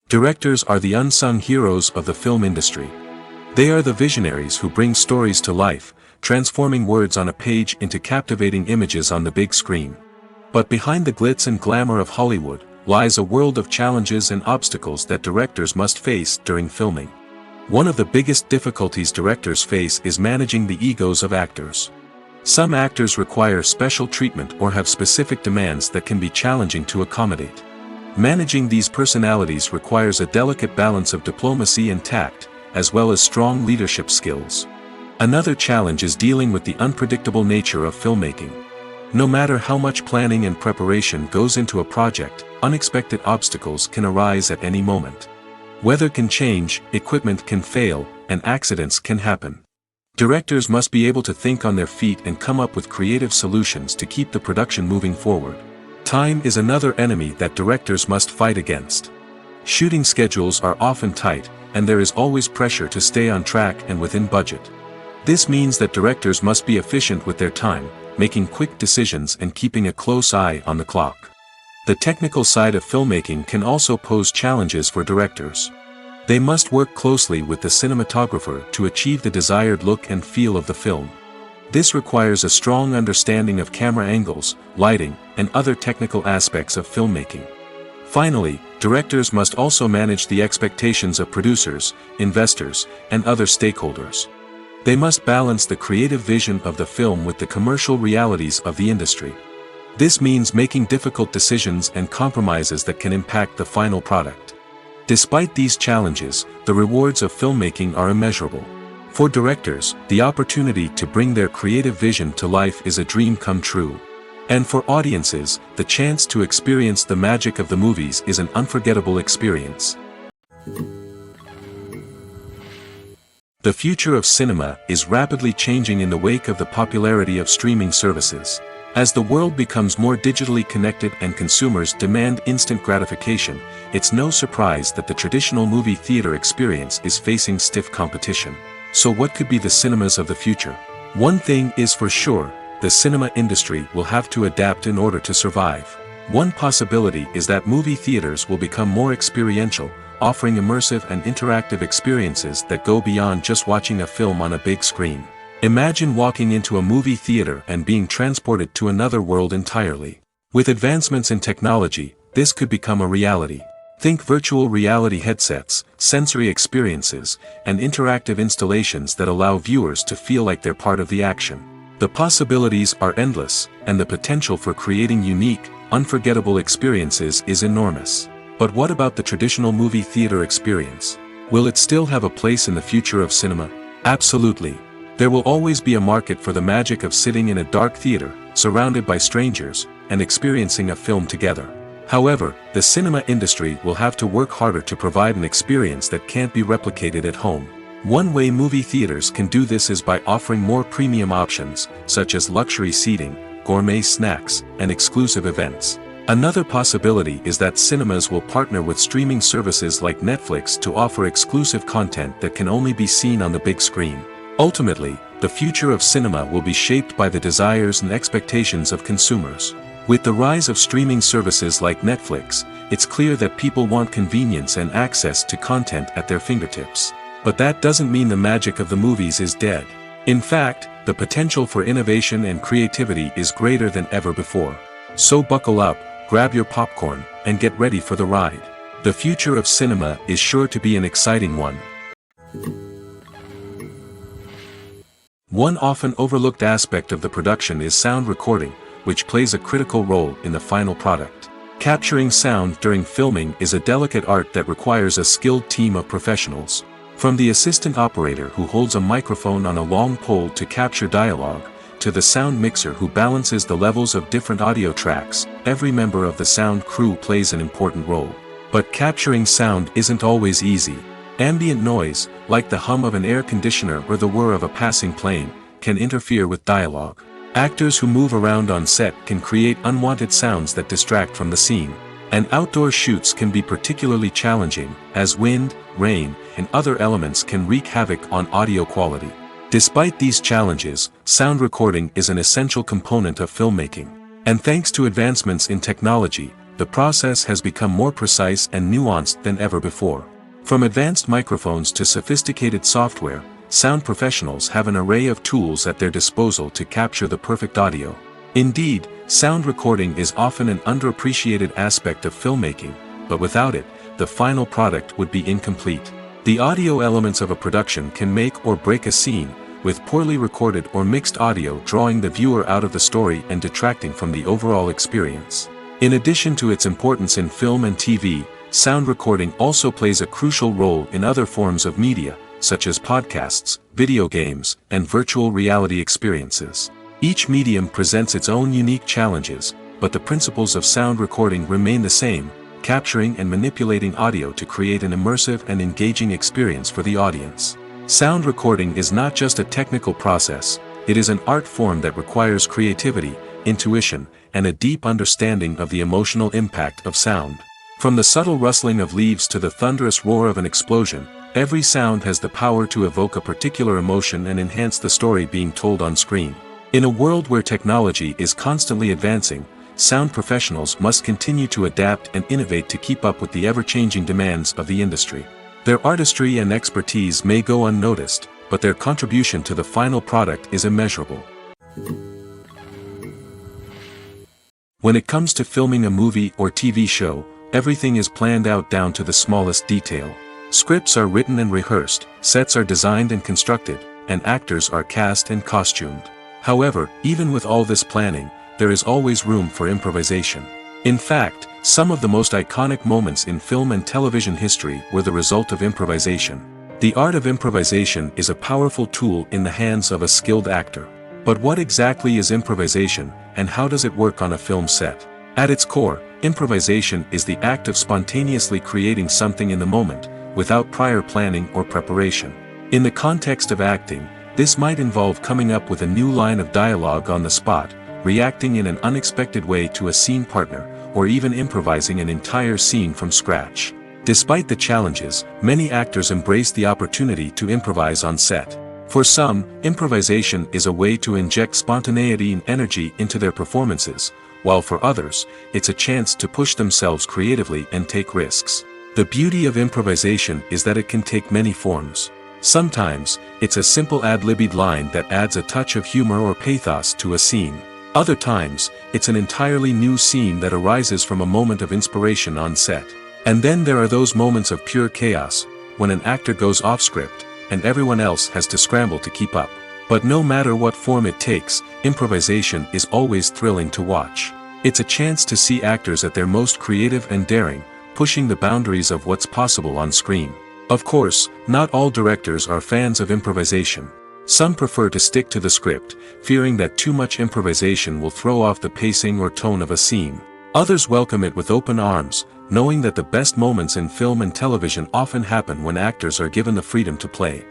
Directors are the unsung heroes of the film industry. They are the visionaries who bring stories to life, transforming words on a page into captivating images on the big screen. But behind the glitz and glamour of Hollywood, lies a world of challenges and obstacles that directors must face during filming. One of the biggest difficulties directors face is managing the egos of actors. Some actors require special treatment or have specific demands that can be challenging to accommodate. Managing these personalities requires a delicate balance of diplomacy and tact, as well as strong leadership skills. Another challenge is dealing with the unpredictable nature of filmmaking. No matter how much planning and preparation goes into a project, unexpected obstacles can arise at any moment. Weather can change, equipment can fail, and accidents can happen. Directors must be able to think on their feet and come up with creative solutions to keep the production moving forward. Time is another enemy that directors must fight against. Shooting schedules are often tight, and there is always pressure to stay on track and within budget. This means that directors must be efficient with their time, making quick decisions and keeping a close eye on the clock. The technical side of filmmaking can also pose challenges for directors. They must work closely with the cinematographer to achieve the desired look and feel of the film. This requires a strong understanding of camera angles, lighting, and other technical aspects of filmmaking. Finally, directors must also manage the expectations of producers, investors, and other stakeholders. They must balance the creative vision of the film with the commercial realities of the industry. This means making difficult decisions and compromises that can impact the final product. Despite these challenges, the rewards of filmmaking are immeasurable. For directors, the opportunity to bring their creative vision to life is a dream come true. And for audiences, the chance to experience the magic of the movies is an unforgettable experience. The future of cinema is rapidly changing in the wake of the popularity of streaming services. As the world becomes more digitally connected and consumers demand instant gratification, it's no surprise that the traditional movie theater experience is facing stiff competition. So what could be the cinemas of the future? One thing is for sure, the cinema industry will have to adapt in order to survive. One possibility is that movie theaters will become more experiential, offering immersive and interactive experiences that go beyond just watching a film on a big screen. Imagine walking into a movie theater and being transported to another world entirely. With advancements in technology, this could become a reality. Think virtual reality headsets, sensory experiences, and interactive installations that allow viewers to feel like they're part of the action. The possibilities are endless, and the potential for creating unique, unforgettable experiences is enormous. But what about the traditional movie theater experience? Will it still have a place in the future of cinema? Absolutely. There will always be a market for the magic of sitting in a dark theater, surrounded by strangers, and experiencing a film together. However, the cinema industry will have to work harder to provide an experience that can't be replicated at home. One way movie theaters can do this is by offering more premium options, such as luxury seating, gourmet snacks, and exclusive events. Another possibility is that cinemas will partner with streaming services like Netflix to offer exclusive content that can only be seen on the big screen. Ultimately, the future of cinema will be shaped by the desires and expectations of consumers. With the rise of streaming services like Netflix, it's clear that people want convenience and access to content at their fingertips. But that doesn't mean the magic of the movies is dead. In fact, the potential for innovation and creativity is greater than ever before. So buckle up, grab your popcorn, and get ready for the ride. The future of cinema is sure to be an exciting one. One often overlooked aspect of the production is sound recording, which plays a critical role in the final product. Capturing sound during filming is a delicate art that requires a skilled team of professionals. From the assistant operator who holds a microphone on a long pole to capture dialogue, to the sound mixer who balances the levels of different audio tracks, every member of the sound crew plays an important role. But capturing sound isn't always easy. Ambient noise, like the hum of an air conditioner or the whir of a passing plane, can interfere with dialogue. Actors who move around on set can create unwanted sounds that distract from the scene. And outdoor shoots can be particularly challenging, as wind, rain, and other elements can wreak havoc on audio quality. Despite these challenges, sound recording is an essential component of filmmaking. And thanks to advancements in technology, the process has become more precise and nuanced than ever before. From advanced microphones to sophisticated software, sound professionals have an array of tools at their disposal to capture the perfect audio. Indeed, sound recording is often an underappreciated aspect of filmmaking, but without it, the final product would be incomplete. The audio elements of a production can make or break a scene, with poorly recorded or mixed audio drawing the viewer out of the story and detracting from the overall experience. In addition to its importance in film and TV, sound recording also plays a crucial role in other forms of media, such as podcasts, video games, and virtual reality experiences. Each medium presents its own unique challenges, but the principles of sound recording remain the same, capturing and manipulating audio to create an immersive and engaging experience for the audience. Sound recording is not just a technical process, it is an art form that requires creativity, intuition, and a deep understanding of the emotional impact of sound. From the subtle rustling of leaves to the thunderous roar of an explosion, every sound has the power to evoke a particular emotion and enhance the story being told on screen. In a world where technology is constantly advancing, sound professionals must continue to adapt and innovate to keep up with the ever-changing demands of the industry. Their artistry and expertise may go unnoticed, but their contribution to the final product is immeasurable. When it comes to filming a movie or TV show, everything is planned out down to the smallest detail. Scripts are written and rehearsed, sets are designed and constructed, and actors are cast and costumed. However, even with all this planning, there is always room for improvisation. In fact, some of the most iconic moments in film and television history were the result of improvisation. The art of improvisation is a powerful tool in the hands of a skilled actor. But what exactly is improvisation, and how does it work on a film set? At its core, improvisation is the act of spontaneously creating something in the moment, without prior planning or preparation. In the context of acting, this might involve coming up with a new line of dialogue on the spot, reacting in an unexpected way to a scene partner, or even improvising an entire scene from scratch. Despite the challenges, many actors embrace the opportunity to improvise on set. For some, improvisation is a way to inject spontaneity and energy into their performances, while for others, it's a chance to push themselves creatively and take risks. The beauty of improvisation is that it can take many forms. Sometimes, it's a simple ad-libbed line that adds a touch of humor or pathos to a scene. Other times, it's an entirely new scene that arises from a moment of inspiration on set. And then there are those moments of pure chaos, when an actor goes off script, and everyone else has to scramble to keep up. But no matter what form it takes, improvisation is always thrilling to watch. It's a chance to see actors at their most creative and daring, pushing the boundaries of what's possible on screen. Of course, not all directors are fans of improvisation. Some prefer to stick to the script, fearing that too much improvisation will throw off the pacing or tone of a scene. Others welcome it with open arms, knowing that the best moments in film and television often happen when actors are given the freedom to play.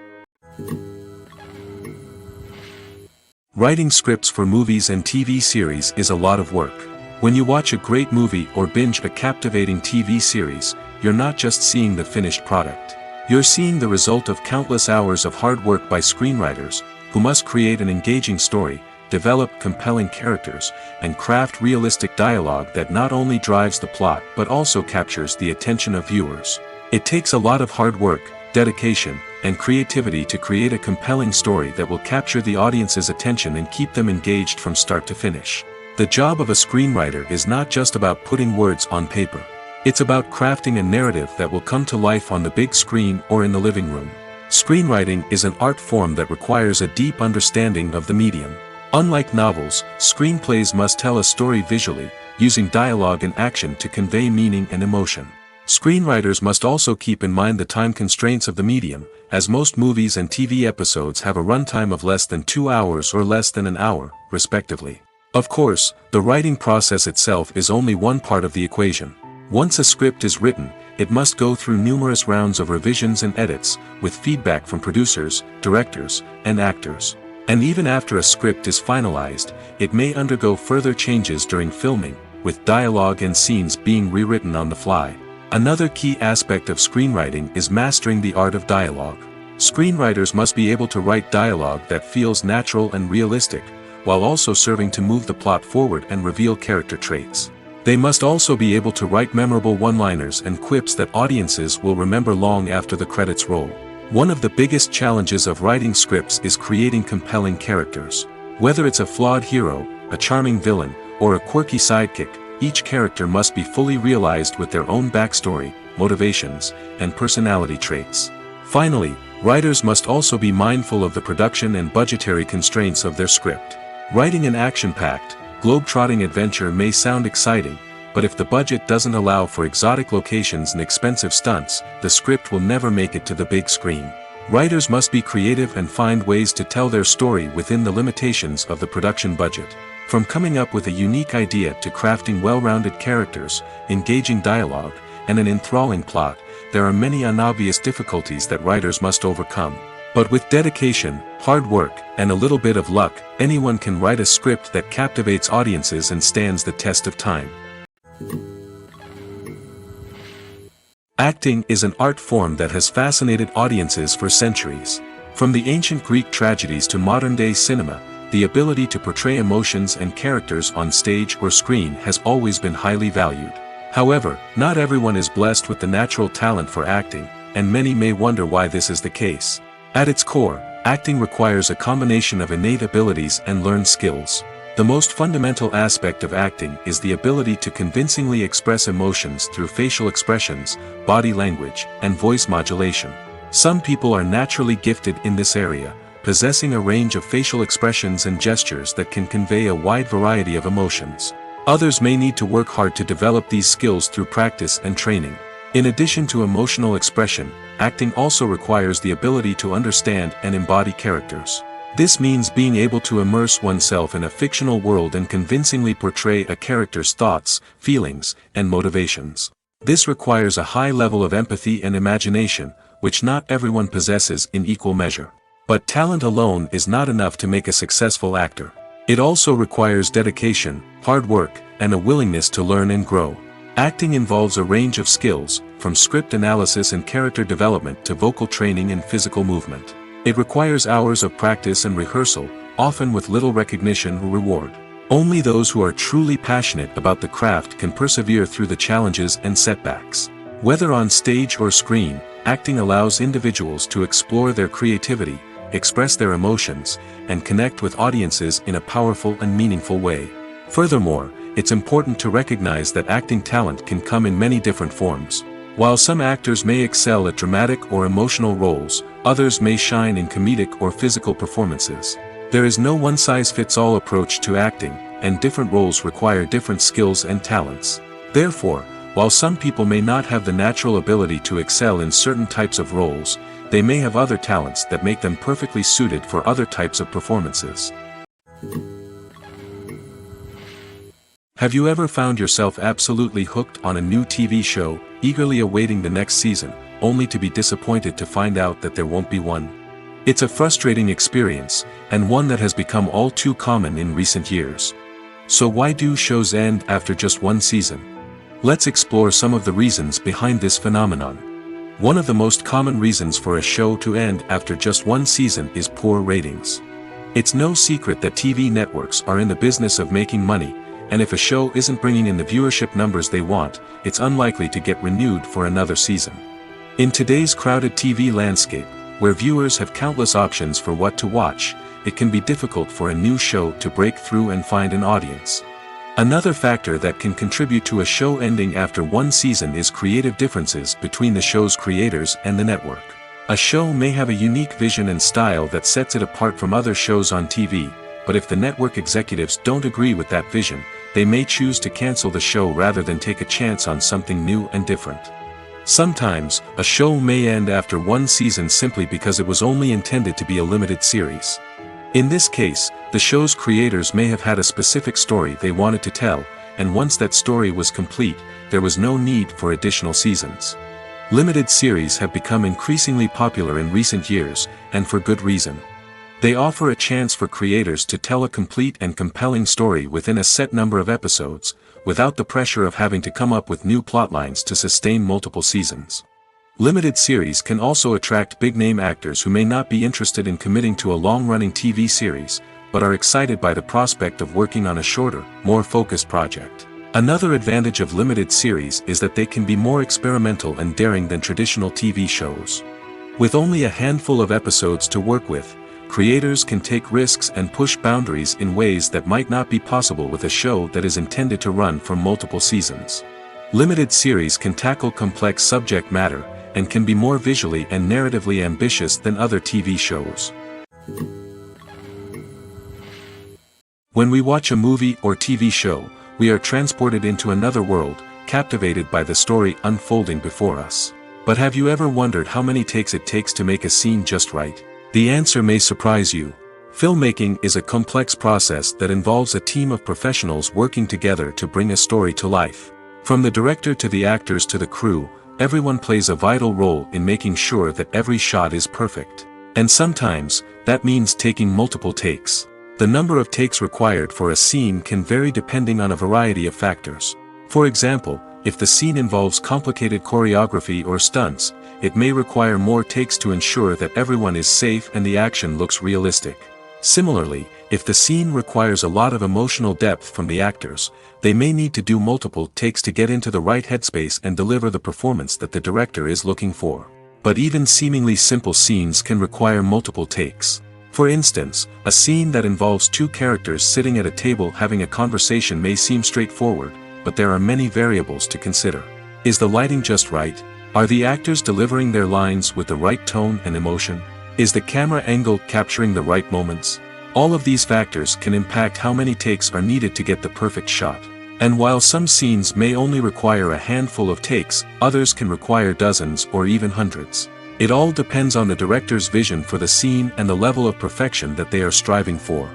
Writing scripts for movies and TV series is a lot of work. When you watch a great movie or binge a captivating TV series, you're not just seeing the finished product. You're seeing the result of countless hours of hard work by screenwriters, who must create an engaging story, develop compelling characters, and craft realistic dialogue that not only drives the plot but also captures the attention of viewers. It takes a lot of hard work, dedication, and creativity to create a compelling story that will capture the audience's attention and keep them engaged from start to finish. The job of a screenwriter is not just about putting words on paper. It's about crafting a narrative that will come to life on the big screen or in the living room. Screenwriting is an art form that requires a deep understanding of the medium. Unlike novels, screenplays must tell a story visually, using dialogue and action to convey meaning and emotion. Screenwriters must also keep in mind the time constraints of the medium, as most movies and TV episodes have a runtime of less than 2 hours or less than an hour, respectively. Of course, the writing process itself is only one part of the equation. Once a script is written, it must go through numerous rounds of revisions and edits, with feedback from producers, directors, and actors. And even after a script is finalized, it may undergo further changes during filming, with dialogue and scenes being rewritten on the fly. Another key aspect of screenwriting is mastering the art of dialogue. Screenwriters must be able to write dialogue that feels natural and realistic, while also serving to move the plot forward and reveal character traits. They must also be able to write memorable one-liners and quips that audiences will remember long after the credits roll. One of the biggest challenges of writing scripts is creating compelling characters. Whether it's a flawed hero, a charming villain, or a quirky sidekick, each character must be fully realized with their own backstory, motivations, and personality traits. Finally, writers must also be mindful of the production and budgetary constraints of their script. Writing an action-packed, globe-trotting adventure may sound exciting, but if the budget doesn't allow for exotic locations and expensive stunts, the script will never make it to the big screen. Writers must be creative and find ways to tell their story within the limitations of the production budget. From coming up with a unique idea to crafting well-rounded characters, engaging dialogue, and an enthralling plot, there are many unobvious difficulties that writers must overcome. But with dedication, hard work, and a little bit of luck, anyone can write a script that captivates audiences and stands the test of time. Acting is an art form that has fascinated audiences for centuries. From the ancient Greek tragedies to modern-day cinema, the ability to portray emotions and characters on stage or screen has always been highly valued. However, not everyone is blessed with the natural talent for acting, and many may wonder why this is the case. At its core, acting requires a combination of innate abilities and learned skills. The most fundamental aspect of acting is the ability to convincingly express emotions through facial expressions, body language, and voice modulation. Some people are naturally gifted in this area, possessing a range of facial expressions and gestures that can convey a wide variety of emotions. Others may need to work hard to develop these skills through practice and training. In addition to emotional expression, acting also requires the ability to understand and embody characters. This means being able to immerse oneself in a fictional world and convincingly portray a character's thoughts, feelings, and motivations. This requires a high level of empathy and imagination, which not everyone possesses in equal measure. But talent alone is not enough to make a successful actor. It also requires dedication, hard work, and a willingness to learn and grow. Acting involves a range of skills, from script analysis and character development to vocal training and physical movement. It requires hours of practice and rehearsal, often with little recognition or reward. Only those who are truly passionate about the craft can persevere through the challenges and setbacks. Whether on stage or screen, acting allows individuals to explore their creativity, express their emotions, and connect with audiences in a powerful and meaningful way. Furthermore, it's important to recognize that acting talent can come in many different forms. While some actors may excel at dramatic or emotional roles, others may shine in comedic or physical performances. There is no one-size-fits-all approach to acting, and different roles require different skills and talents. Therefore, while some people may not have the natural ability to excel in certain types of roles, they may have other talents that make them perfectly suited for other types of performances. Have you ever found yourself absolutely hooked on a new TV show, eagerly awaiting the next season, only to be disappointed to find out that there won't be one? It's a frustrating experience, and one that has become all too common in recent years. So why do shows end after just one season? Let's explore some of the reasons behind this phenomenon. One of the most common reasons for a show to end after just one season is poor ratings. It's no secret that TV networks are in the business of making money, and if a show isn't bringing in the viewership numbers they want, it's unlikely to get renewed for another season. In today's crowded TV landscape, where viewers have countless options for what to watch, it can be difficult for a new show to break through and find an audience. Another factor that can contribute to a show ending after one season is creative differences between the show's creators and the network. A show may have a unique vision and style that sets it apart from other shows on TV, but if the network executives don't agree with that vision, they may choose to cancel the show rather than take a chance on something new and different. Sometimes, a show may end after one season simply because it was only intended to be a limited series. In this case, the show's creators may have had a specific story they wanted to tell, and once that story was complete, there was no need for additional seasons. Limited series have become increasingly popular in recent years, and for good reason. They offer a chance for creators to tell a complete and compelling story within a set number of episodes, without the pressure of having to come up with new plotlines to sustain multiple seasons. Limited series can also attract big-name actors who may not be interested in committing to a long-running TV series, but are excited by the prospect of working on a shorter, more focused project. Another advantage of limited series is that they can be more experimental and daring than traditional TV shows. With only a handful of episodes to work with, creators can take risks and push boundaries in ways that might not be possible with a show that is intended to run for multiple seasons. Limited series can tackle complex subject matter, and can be more visually and narratively ambitious than other TV shows. When we watch a movie or TV show, we are transported into another world, captivated by the story unfolding before us. But have you ever wondered how many takes it takes to make a scene just right? The answer may surprise you. Filmmaking is a complex process that involves a team of professionals working together to bring a story to life. From the director to the actors to the crew, everyone plays a vital role in making sure that every shot is perfect. And sometimes, that means taking multiple takes. The number of takes required for a scene can vary depending on a variety of factors. For example, if the scene involves complicated choreography or stunts, it may require more takes to ensure that everyone is safe and the action looks realistic. Similarly, if the scene requires a lot of emotional depth from the actors, they may need to do multiple takes to get into the right headspace and deliver the performance that the director is looking for. But even seemingly simple scenes can require multiple takes. For instance, a scene that involves two characters sitting at a table having a conversation may seem straightforward, but there are many variables to consider. Is the lighting just right? Are the actors delivering their lines with the right tone and emotion? Is the camera angle capturing the right moments? All of these factors can impact how many takes are needed to get the perfect shot. And while some scenes may only require a handful of takes, others can require dozens or even hundreds. It all depends on the director's vision for the scene and the level of perfection that they are striving for.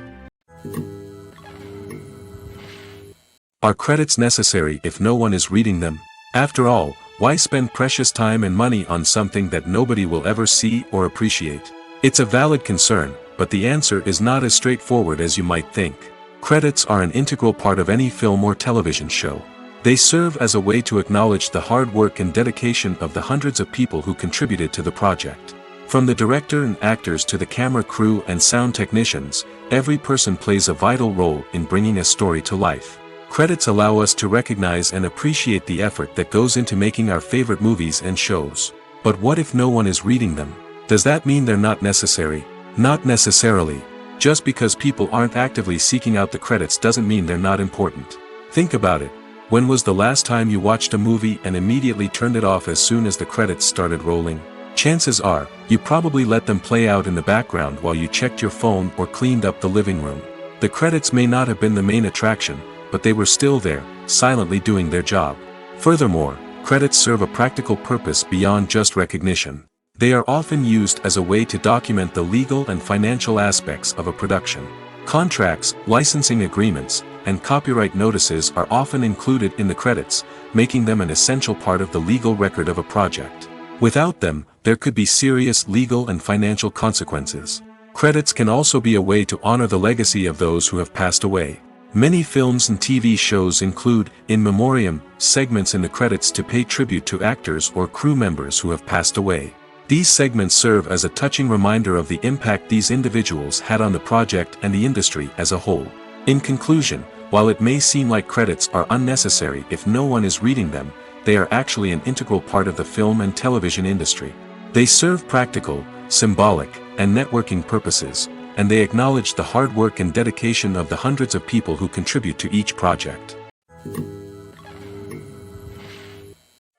Are credits necessary if no one is reading them? After all, why spend precious time and money on something that nobody will ever see or appreciate? It's a valid concern, but the answer is not as straightforward as you might think. Credits are an integral part of any film or television show. They serve as a way to acknowledge the hard work and dedication of the hundreds of people who contributed to the project. From the director and actors to the camera crew and sound technicians, every person plays a vital role in bringing a story to life. Credits allow us to recognize and appreciate the effort that goes into making our favorite movies and shows. But what if no one is reading them? Does that mean they're not necessary? Not necessarily. Just because people aren't actively seeking out the credits doesn't mean they're not important. Think about it. When was the last time you watched a movie and immediately turned it off as soon as the credits started rolling? Chances are, you probably let them play out in the background while you checked your phone or cleaned up the living room. The credits may not have been the main attraction, but they were still there, silently doing their job. Furthermore, credits serve a practical purpose beyond just recognition. They are often used as a way to document the legal and financial aspects of a production. Contracts, licensing agreements, and copyright notices are often included in the credits, making them an essential part of the legal record of a project. Without them, there could be serious legal and financial consequences. Credits can also be a way to honor the legacy of those who have passed away. Many films and TV shows include, in memoriam, segments in the credits to pay tribute to actors or crew members who have passed away. These segments serve as a touching reminder of the impact these individuals had on the project and the industry as a whole. In conclusion, while it may seem like credits are unnecessary if no one is reading them, they are actually an integral part of the film and television industry. They serve practical, symbolic, and networking purposes, and they acknowledge the hard work and dedication of the hundreds of people who contribute to each project.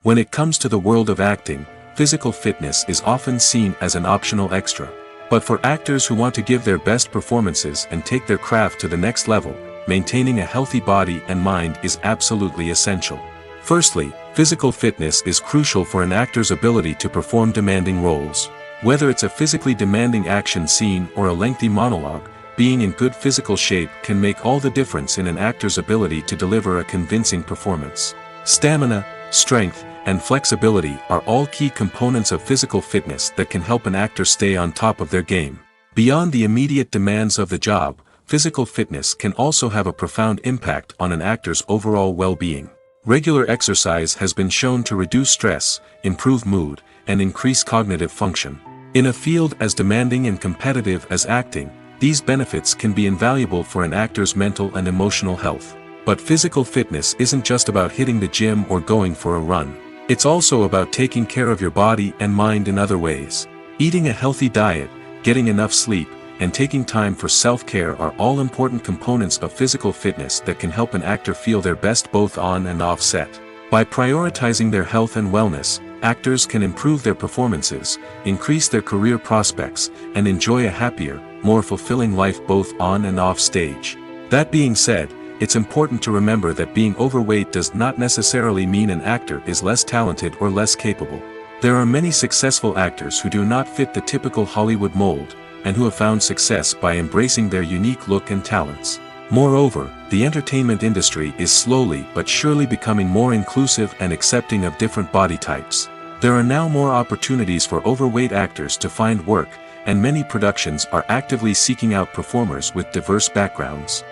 When it comes to the world of acting, physical fitness is often seen as an optional extra. But for actors who want to give their best performances and take their craft to the next level, maintaining a healthy body and mind is absolutely essential. Firstly, physical fitness is crucial for an actor's ability to perform demanding roles. Whether it's a physically demanding action scene or a lengthy monologue, being in good physical shape can make all the difference in an actor's ability to deliver a convincing performance. Stamina, strength, and flexibility are all key components of physical fitness that can help an actor stay on top of their game. Beyond the immediate demands of the job, physical fitness can also have a profound impact on an actor's overall well-being. Regular exercise has been shown to reduce stress, improve mood, and increase cognitive function. In a field as demanding and competitive as acting, these benefits can be invaluable for an actor's mental and emotional health. But physical fitness isn't just about hitting the gym or going for a run. It's also about taking care of your body and mind in other ways. Eating a healthy diet, getting enough sleep, and taking time for self-care are all important components of physical fitness that can help an actor feel their best both on and off set. By prioritizing their health and wellness, actors can improve their performances, increase their career prospects, and enjoy a happier, more fulfilling life both on and off stage. That being said, it's important to remember that being overweight does not necessarily mean an actor is less talented or less capable. There are many successful actors who do not fit the typical Hollywood mold, and who have found success by embracing their unique look and talents. Moreover, the entertainment industry is slowly but surely becoming more inclusive and accepting of different body types. There are now more opportunities for overweight actors to find work, and many productions are actively seeking out performers with diverse backgrounds.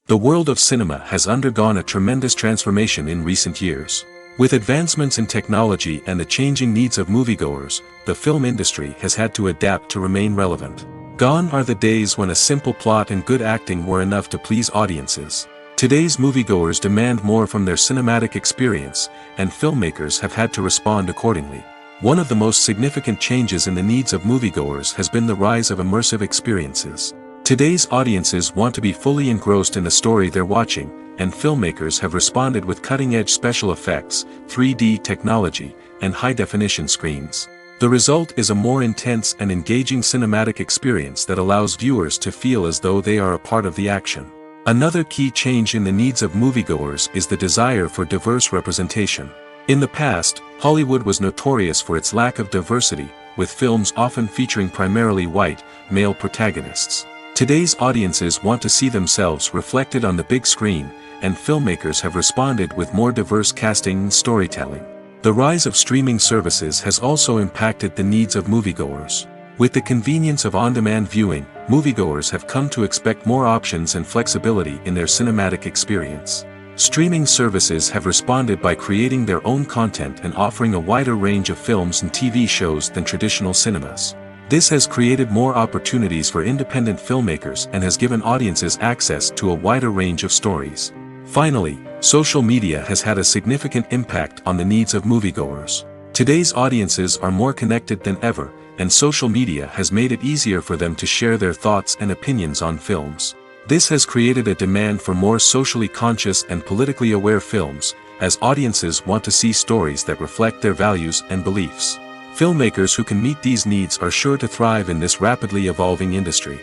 The world of cinema has undergone a tremendous transformation in recent years. With advancements in technology and the changing needs of moviegoers, the film industry has had to adapt to remain relevant. Gone are the days when a simple plot and good acting were enough to please audiences. Today's moviegoers demand more from their cinematic experience, and filmmakers have had to respond accordingly. One of the most significant changes in the needs of moviegoers has been the rise of immersive experiences. Today's audiences want to be fully engrossed in the story they're watching, and filmmakers have responded with cutting-edge special effects, 3D technology, and high-definition screens. The result is a more intense and engaging cinematic experience that allows viewers to feel as though they are a part of the action. Another key change in the needs of moviegoers is the desire for diverse representation. In the past, Hollywood was notorious for its lack of diversity, with films often featuring primarily white, male protagonists. Today's audiences want to see themselves reflected on the big screen, and filmmakers have responded with more diverse casting and storytelling. The rise of streaming services has also impacted the needs of moviegoers. With the convenience of on-demand viewing, moviegoers have come to expect more options and flexibility in their cinematic experience. Streaming services have responded by creating their own content and offering a wider range of films and TV shows than traditional cinemas. This has created more opportunities for independent filmmakers and has given audiences access to a wider range of stories. Finally, social media has had a significant impact on the needs of moviegoers. Today's audiences are more connected than ever, and social media has made it easier for them to share their thoughts and opinions on films. This has created a demand for more socially conscious and politically aware films, as audiences want to see stories that reflect their values and beliefs. Filmmakers who can meet these needs are sure to thrive in this rapidly evolving industry.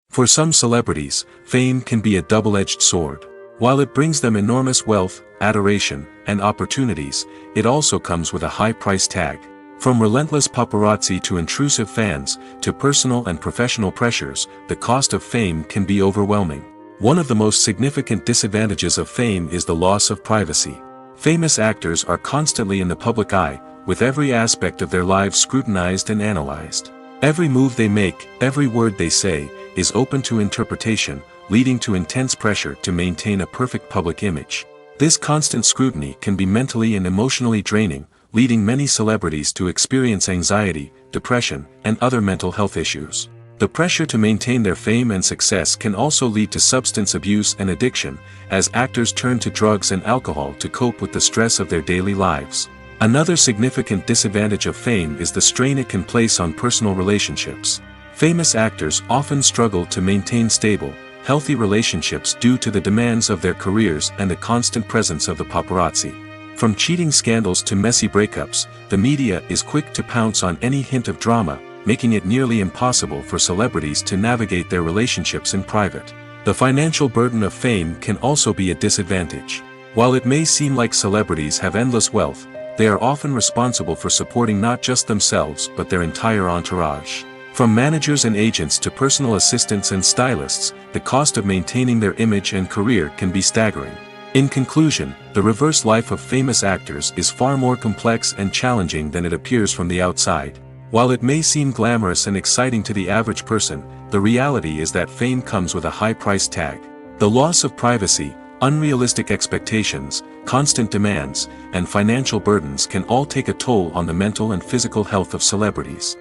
For some celebrities, fame can be a double-edged sword. While it brings them enormous wealth, adoration, and opportunities, it also comes with a high price tag. From relentless paparazzi to intrusive fans, to personal and professional pressures, the cost of fame can be overwhelming. One of the most significant disadvantages of fame is the loss of privacy. Famous actors are constantly in the public eye, with every aspect of their lives scrutinized and analyzed. Every move they make, every word they say, is open to interpretation, leading to intense pressure to maintain a perfect public image. This constant scrutiny can be mentally and emotionally draining, leading many celebrities to experience anxiety, depression, and other mental health issues. The pressure to maintain their fame and success can also lead to substance abuse and addiction, as actors turn to drugs and alcohol to cope with the stress of their daily lives. Another significant disadvantage of fame is the strain it can place on personal relationships. Famous actors often struggle to maintain stable, healthy relationships due to the demands of their careers and the constant presence of the paparazzi. From cheating scandals to messy breakups, the media is quick to pounce on any hint of drama, making it nearly impossible for celebrities to navigate their relationships in private. The financial burden of fame can also be a disadvantage. While it may seem like celebrities have endless wealth, they are often responsible for supporting not just themselves but their entire entourage. From managers and agents to personal assistants and stylists, the cost of maintaining their image and career can be staggering. In conclusion, the reverse life of famous actors is far more complex and challenging than it appears from the outside. While it may seem glamorous and exciting to the average person, the reality is that fame comes with a high price tag. The loss of privacy, unrealistic expectations, constant demands, and financial burdens can all take a toll on the mental and physical health of celebrities.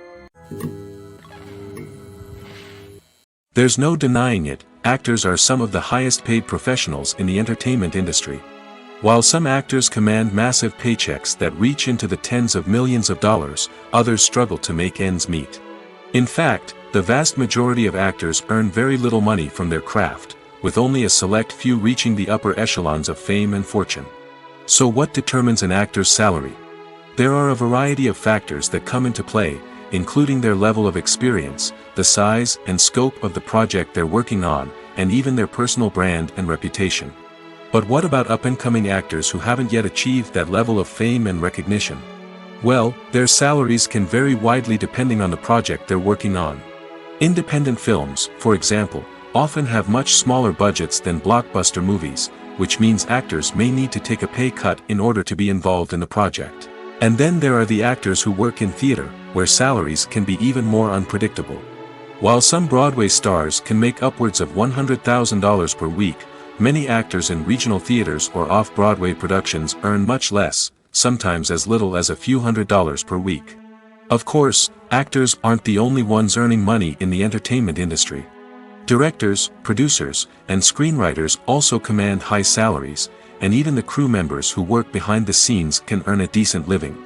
There's no denying it, actors are some of the highest paid professionals in the entertainment industry. While some actors command massive paychecks that reach into the tens of millions of dollars, others struggle to make ends meet. In fact, the vast majority of actors earn very little money from their craft, with only a select few reaching the upper echelons of fame and fortune. So what determines an actor's salary? There are a variety of factors that come into play, including their level of experience, the size and scope of the project they're working on, and even their personal brand and reputation. But what about up-and-coming actors who haven't yet achieved that level of fame and recognition? Well, their salaries can vary widely depending on the project they're working on. Independent films, for example, often have much smaller budgets than blockbuster movies, which means actors may need to take a pay cut in order to be involved in the project. And then there are the actors who work in theater, where salaries can be even more unpredictable. While some Broadway stars can make upwards of $100,000 per week, many actors in regional theaters or off-Broadway productions earn much less, sometimes as little as a few $100s per week. Of course, actors aren't the only ones earning money in the entertainment industry. Directors, producers, and screenwriters also command high salaries, and even the crew members who work behind the scenes can earn a decent living.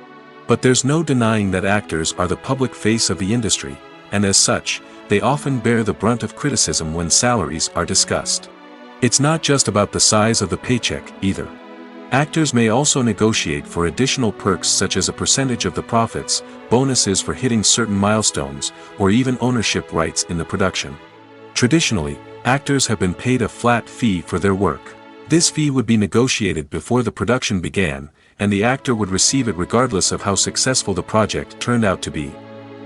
But there's no denying that actors are the public face of the industry, and as such, they often bear the brunt of criticism when salaries are discussed. It's not just about the size of the paycheck, either. Actors may also negotiate for additional perks such as a percentage of the profits, bonuses for hitting certain milestones, or even ownership rights in the production. Traditionally, actors have been paid a flat fee for their work. This fee would be negotiated before the production began, and the actor would receive it regardless of how successful the project turned out to be.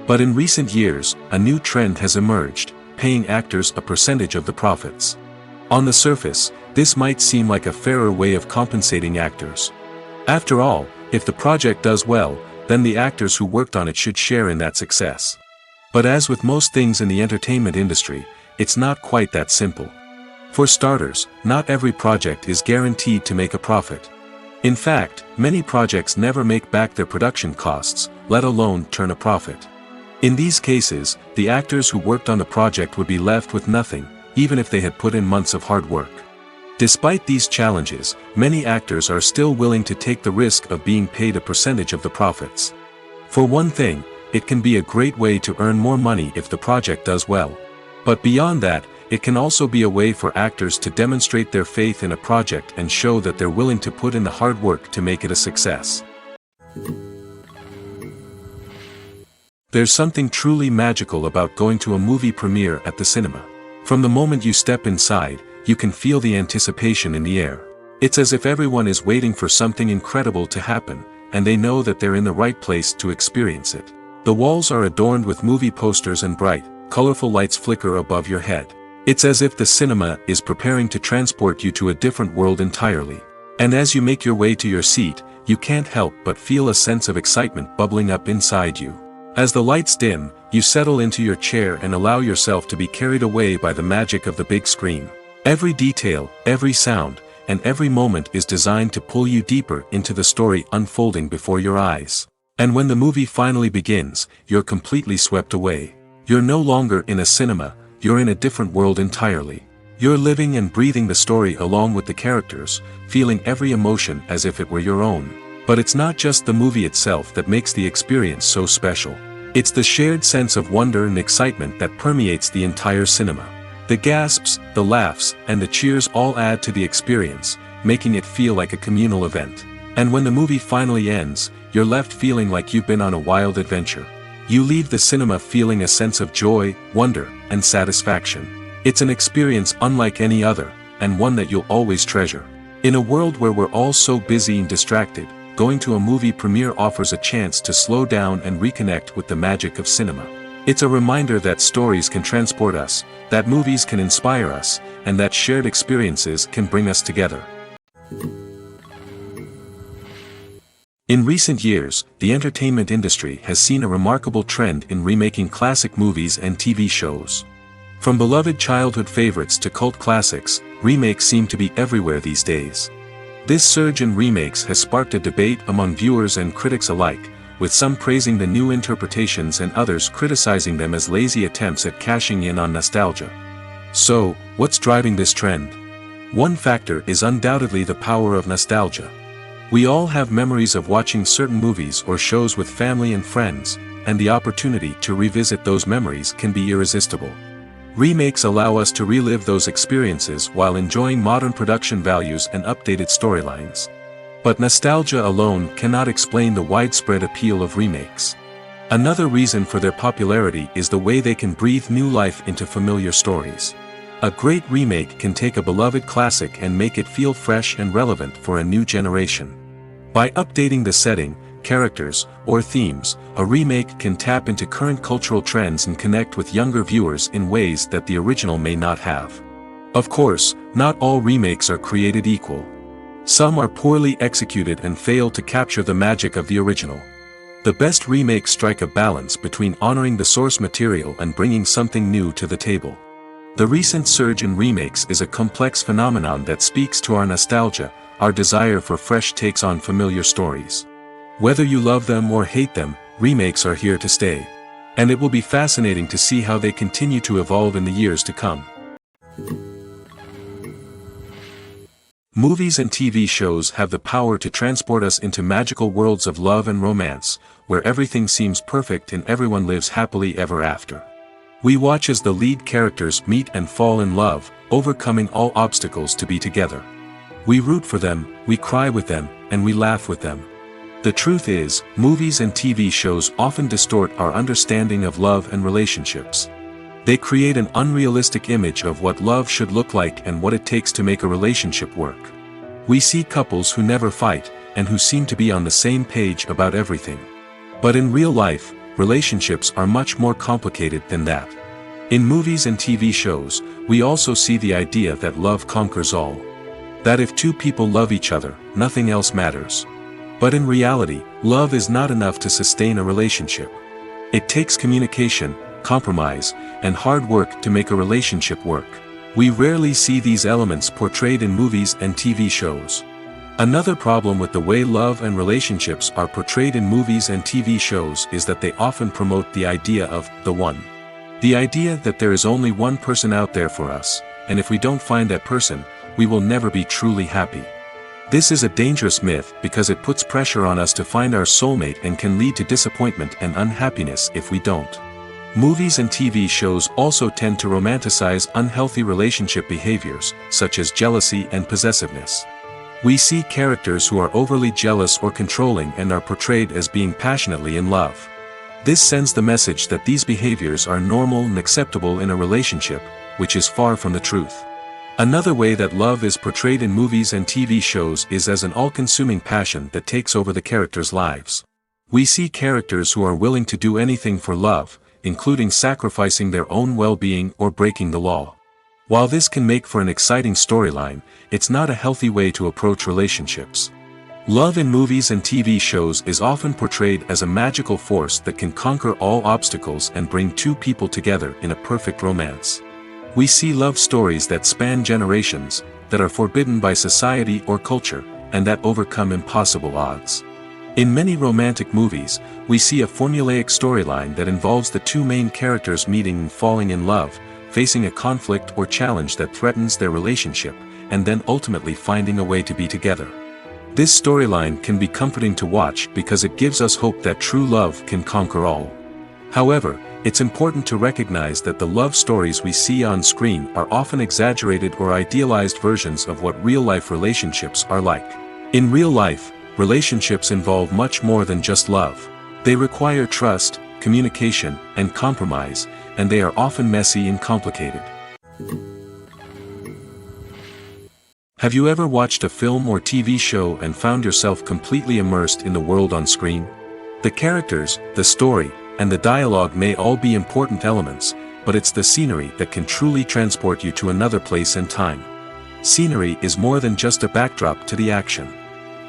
But in recent years, a new trend has emerged, paying actors a percentage of the profits. On the surface, this might seem like a fairer way of compensating actors. After all, if the project does well, then the actors who worked on it should share in that success. But as with most things in the entertainment industry, it's not quite that simple. For starters, not every project is guaranteed to make a profit. In fact, many projects never make back their production costs, let alone turn a profit. In these cases, the actors who worked on the project would be left with nothing, even if they had put in months of hard work. Despite these challenges, many actors are still willing to take the risk of being paid a percentage of the profits. For one thing, it can be a great way to earn more money if the project does well. But beyond that, it can also be a way for actors to demonstrate their faith in a project and show that they're willing to put in the hard work to make it a success. There's something truly magical about going to a movie premiere at the cinema. From the moment you step inside, you can feel the anticipation in the air. It's as if everyone is waiting for something incredible to happen, and they know that they're in the right place to experience it. The walls are adorned with movie posters and bright, colorful lights flicker above your head. It's as if the cinema is preparing to transport you to a different world entirely. And as you make your way to your seat, you can't help but feel a sense of excitement bubbling up inside you. As the lights dim, you settle into your chair and allow yourself to be carried away by the magic of the big screen. Every detail, every sound, and every moment is designed to pull you deeper into the story unfolding before your eyes. And when the movie finally begins, you're completely swept away. You're no longer in a cinema, you're in a different world entirely. You're living and breathing the story along with the characters, feeling every emotion as if it were your own. But it's not just the movie itself that makes the experience so special. It's the shared sense of wonder and excitement that permeates the entire cinema. The gasps, the laughs, and the cheers all add to the experience, making it feel like a communal event. And when the movie finally ends, you're left feeling like you've been on a wild adventure. You leave the cinema feeling a sense of joy, wonder, and satisfaction. It's an experience unlike any other, and one that you'll always treasure. In a world where we're all so busy and distracted, going to a movie premiere offers a chance to slow down and reconnect with the magic of cinema. It's a reminder that stories can transport us, that movies can inspire us, and that shared experiences can bring us together. In recent years, the entertainment industry has seen a remarkable trend in remaking classic movies and TV shows. From beloved childhood favorites to cult classics, remakes seem to be everywhere these days. This surge in remakes has sparked a debate among viewers and critics alike, with some praising the new interpretations and others criticizing them as lazy attempts at cashing in on nostalgia. So, what's driving this trend? One factor is undoubtedly the power of nostalgia. We all have memories of watching certain movies or shows with family and friends, and the opportunity to revisit those memories can be irresistible. Remakes allow us to relive those experiences while enjoying modern production values and updated storylines. But nostalgia alone cannot explain the widespread appeal of remakes. Another reason for their popularity is the way they can breathe new life into familiar stories. A great remake can take a beloved classic and make it feel fresh and relevant for a new generation. By updating the setting, characters, or themes, a remake can tap into current cultural trends and connect with younger viewers in ways that the original may not have. Of course, not all remakes are created equal. Some are poorly executed and fail to capture the magic of the original. The best remakes strike a balance between honoring the source material and bringing something new to the table. The recent surge in remakes is a complex phenomenon that speaks to our nostalgia, our desire for fresh takes on familiar stories. Whether you love them or hate them, remakes are here to stay. And it will be fascinating to see how they continue to evolve in the years to come. Movies and TV shows have the power to transport us into magical worlds of love and romance, where everything seems perfect and everyone lives happily ever after. We watch as the lead characters meet and fall in love, overcoming all obstacles to be together. We root for them, we cry with them, and we laugh with them. The truth is, movies and TV shows often distort our understanding of love and relationships. They create an unrealistic image of what love should look like and what it takes to make a relationship work. We see couples who never fight, and who seem to be on the same page about everything. But in real life, relationships are much more complicated than that. In movies and TV shows, we also see the idea that love conquers all. That if two people love each other, nothing else matters. But in reality, love is not enough to sustain a relationship. It takes communication, compromise, and hard work to make a relationship work. We rarely see these elements portrayed in movies and TV shows. Another problem with the way love and relationships are portrayed in movies and TV shows is that they often promote the idea of the one. The idea that there is only one person out there for us, and if we don't find that person, we will never be truly happy. This is a dangerous myth because it puts pressure on us to find our soulmate and can lead to disappointment and unhappiness if we don't. Movies and TV shows also tend to romanticize unhealthy relationship behaviors, such as jealousy and possessiveness. We see characters who are overly jealous or controlling and are portrayed as being passionately in love. This sends the message that these behaviors are normal and acceptable in a relationship, which is far from the truth. Another way that love is portrayed in movies and TV shows is as an all-consuming passion that takes over the characters' lives. We see characters who are willing to do anything for love, including sacrificing their own well-being or breaking the law. While this can make for an exciting storyline, it's not a healthy way to approach relationships. Love in movies and TV shows is often portrayed as a magical force that can conquer all obstacles and bring two people together in a perfect romance. We see love stories that span generations, that are forbidden by society or culture, and that overcome impossible odds. In many romantic movies, we see a formulaic storyline that involves the two main characters meeting and falling in love, facing a conflict or challenge that threatens their relationship, and then ultimately finding a way to be together. This storyline can be comforting to watch because it gives us hope that true love can conquer all. However, it's important to recognize that the love stories we see on screen are often exaggerated or idealized versions of what real-life relationships are like. In real life, relationships involve much more than just love. They require trust, communication, and compromise, and they are often messy and complicated. Have you ever watched a film or TV show and found yourself completely immersed in the world on screen? The characters, the story, and the dialogue may all be important elements, but it's the scenery that can truly transport you to another place and time. Scenery is more than just a backdrop to the action.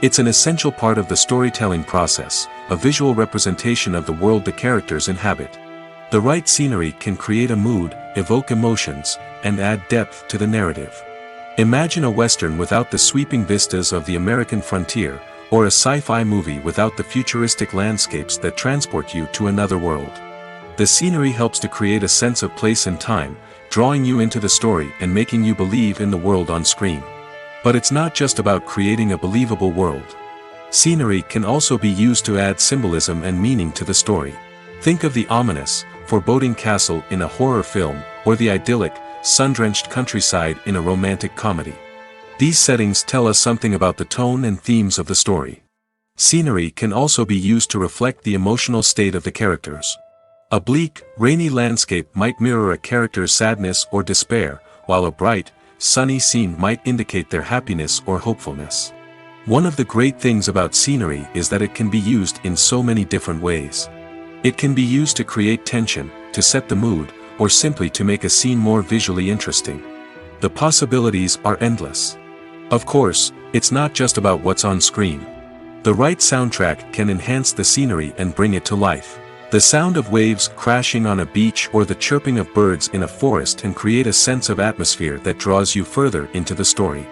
It's an essential part of the storytelling process, a visual representation of the world the characters inhabit. The right scenery can create a mood, evoke emotions, and add depth to the narrative. Imagine a Western without the sweeping vistas of the American frontier, or a sci-fi movie without the futuristic landscapes that transport you to another world. The scenery helps to create a sense of place and time, drawing you into the story and making you believe in the world on screen. But it's not just about creating a believable world. Scenery can also be used to add symbolism and meaning to the story. Think of the ominous, foreboding castle in a horror film, or the idyllic, sun-drenched countryside in a romantic comedy. These settings tell us something about the tone and themes of the story. Scenery can also be used to reflect the emotional state of the characters. A bleak, rainy landscape might mirror a character's sadness or despair, while a bright, sunny scene might indicate their happiness or hopefulness. One of the great things about scenery is that it can be used in so many different ways. It can be used to create tension, to set the mood, or simply to make a scene more visually interesting. The possibilities are endless. Of course, it's not just about what's on screen. The right soundtrack can enhance the scenery and bring it to life. The sound of waves crashing on a beach or the chirping of birds in a forest can create a sense of atmosphere that draws you further into the story.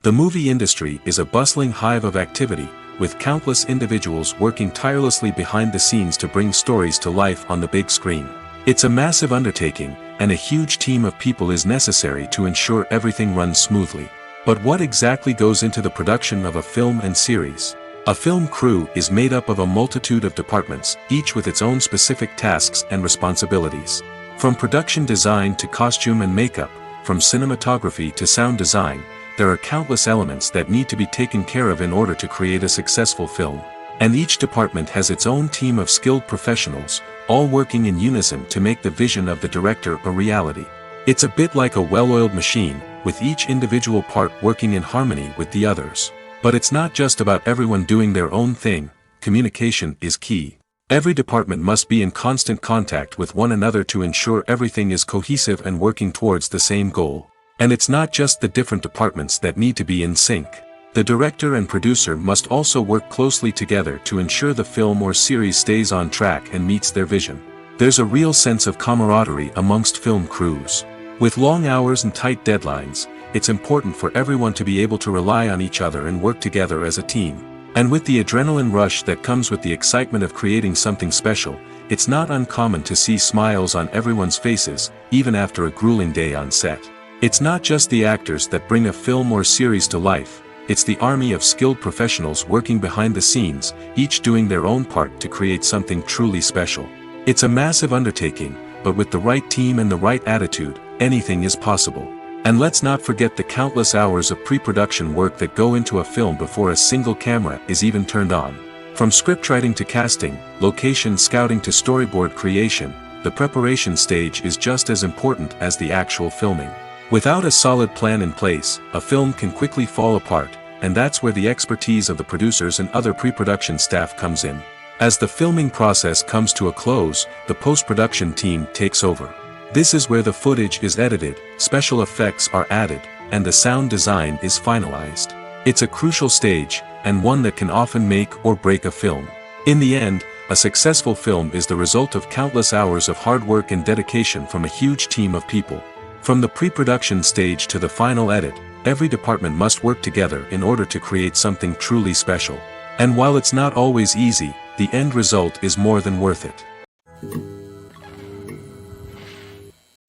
The movie industry is a bustling hive of activity, with countless individuals working tirelessly behind the scenes to bring stories to life on the big screen. It's a massive undertaking, and a huge team of people is necessary to ensure everything runs smoothly. But what exactly goes into the production of a film and series? A film crew is made up of a multitude of departments, each with its own specific tasks and responsibilities. From production design to costume and makeup, from cinematography to sound design, there are countless elements that need to be taken care of in order to create a successful film. And each department has its own team of skilled professionals, all working in unison to make the vision of the director a reality. It's a bit like a well-oiled machine, with each individual part working in harmony with the others. But it's not just about everyone doing their own thing. Communication is key. Every department must be in constant contact with one another to ensure everything is cohesive and working towards the same goal. And it's not just the different departments that need to be in sync. The director and producer must also work closely together to ensure the film or series stays on track and meets their vision. There's a real sense of camaraderie amongst film crews. With long hours and tight deadlines, it's important for everyone to be able to rely on each other and work together as a team. And with the adrenaline rush that comes with the excitement of creating something special, it's not uncommon to see smiles on everyone's faces, even after a grueling day on set. It's not just the actors that bring a film or series to life, it's the army of skilled professionals working behind the scenes, each doing their own part to create something truly special. It's a massive undertaking, but with the right team and the right attitude, anything is possible. And let's not forget the countless hours of pre-production work that go into a film before a single camera is even turned on. From scriptwriting to casting, location scouting to storyboard creation, the preparation stage is just as important as the actual filming. Without a solid plan in place, a film can quickly fall apart, and that's where the expertise of the producers and other pre-production staff comes in. As the filming process comes to a close, the post-production team takes over. This is where the footage is edited, special effects are added, and the sound design is finalized. It's a crucial stage, and one that can often make or break a film. In the end, a successful film is the result of countless hours of hard work and dedication from a huge team of people. From the pre-production stage to the final edit, every department must work together in order to create something truly special. And while it's not always easy, the end result is more than worth it.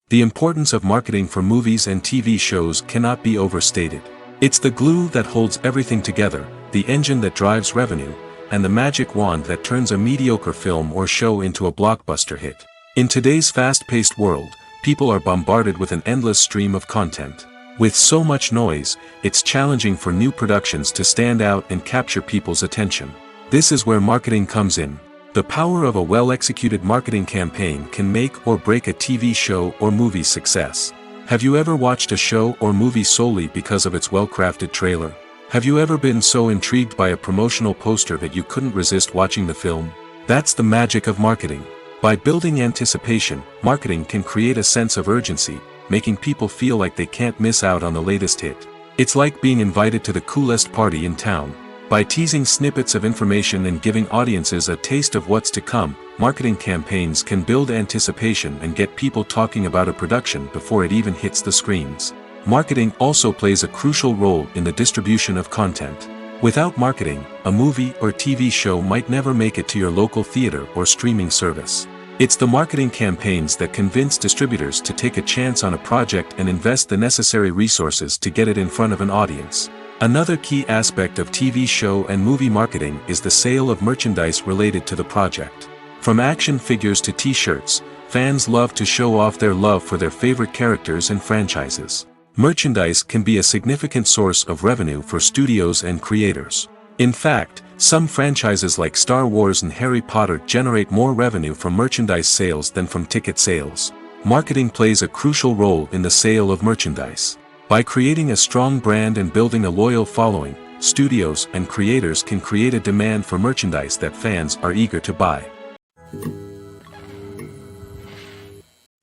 The importance of marketing for movies and TV shows cannot be overstated. It's the glue that holds everything together, the engine that drives revenue, and the magic wand that turns a mediocre film or show into a blockbuster hit. In today's fast-paced world, people are bombarded with an endless stream of content. With so much noise, it's challenging for new productions to stand out and capture people's attention. This is where marketing comes in. The power of a well-executed marketing campaign can make or break a TV show or movie's success. Have you ever watched a show or movie solely because of its well-crafted trailer? Have you ever been so intrigued by a promotional poster that you couldn't resist watching the film? That's the magic of marketing. By building anticipation, marketing can create a sense of urgency, making people feel like they can't miss out on the latest hit. It's like being invited to the coolest party in town. By teasing snippets of information and giving audiences a taste of what's to come, marketing campaigns can build anticipation and get people talking about a production before it even hits the screens. Marketing also plays a crucial role in the distribution of content. Without marketing, a movie or TV show might never make it to your local theater or streaming service. It's the marketing campaigns that convince distributors to take a chance on a project and invest the necessary resources to get it in front of an audience. Another key aspect of TV show and movie marketing is the sale of merchandise related to the project. From action figures to t-shirts, fans love to show off their love for their favorite characters and franchises. Merchandise can be a significant source of revenue for studios and creators. In fact, some franchises like Star Wars and Harry Potter generate more revenue from merchandise sales than from ticket sales. Marketing plays a crucial role in the sale of merchandise. By creating a strong brand and building a loyal following, studios and creators can create a demand for merchandise that fans are eager to buy.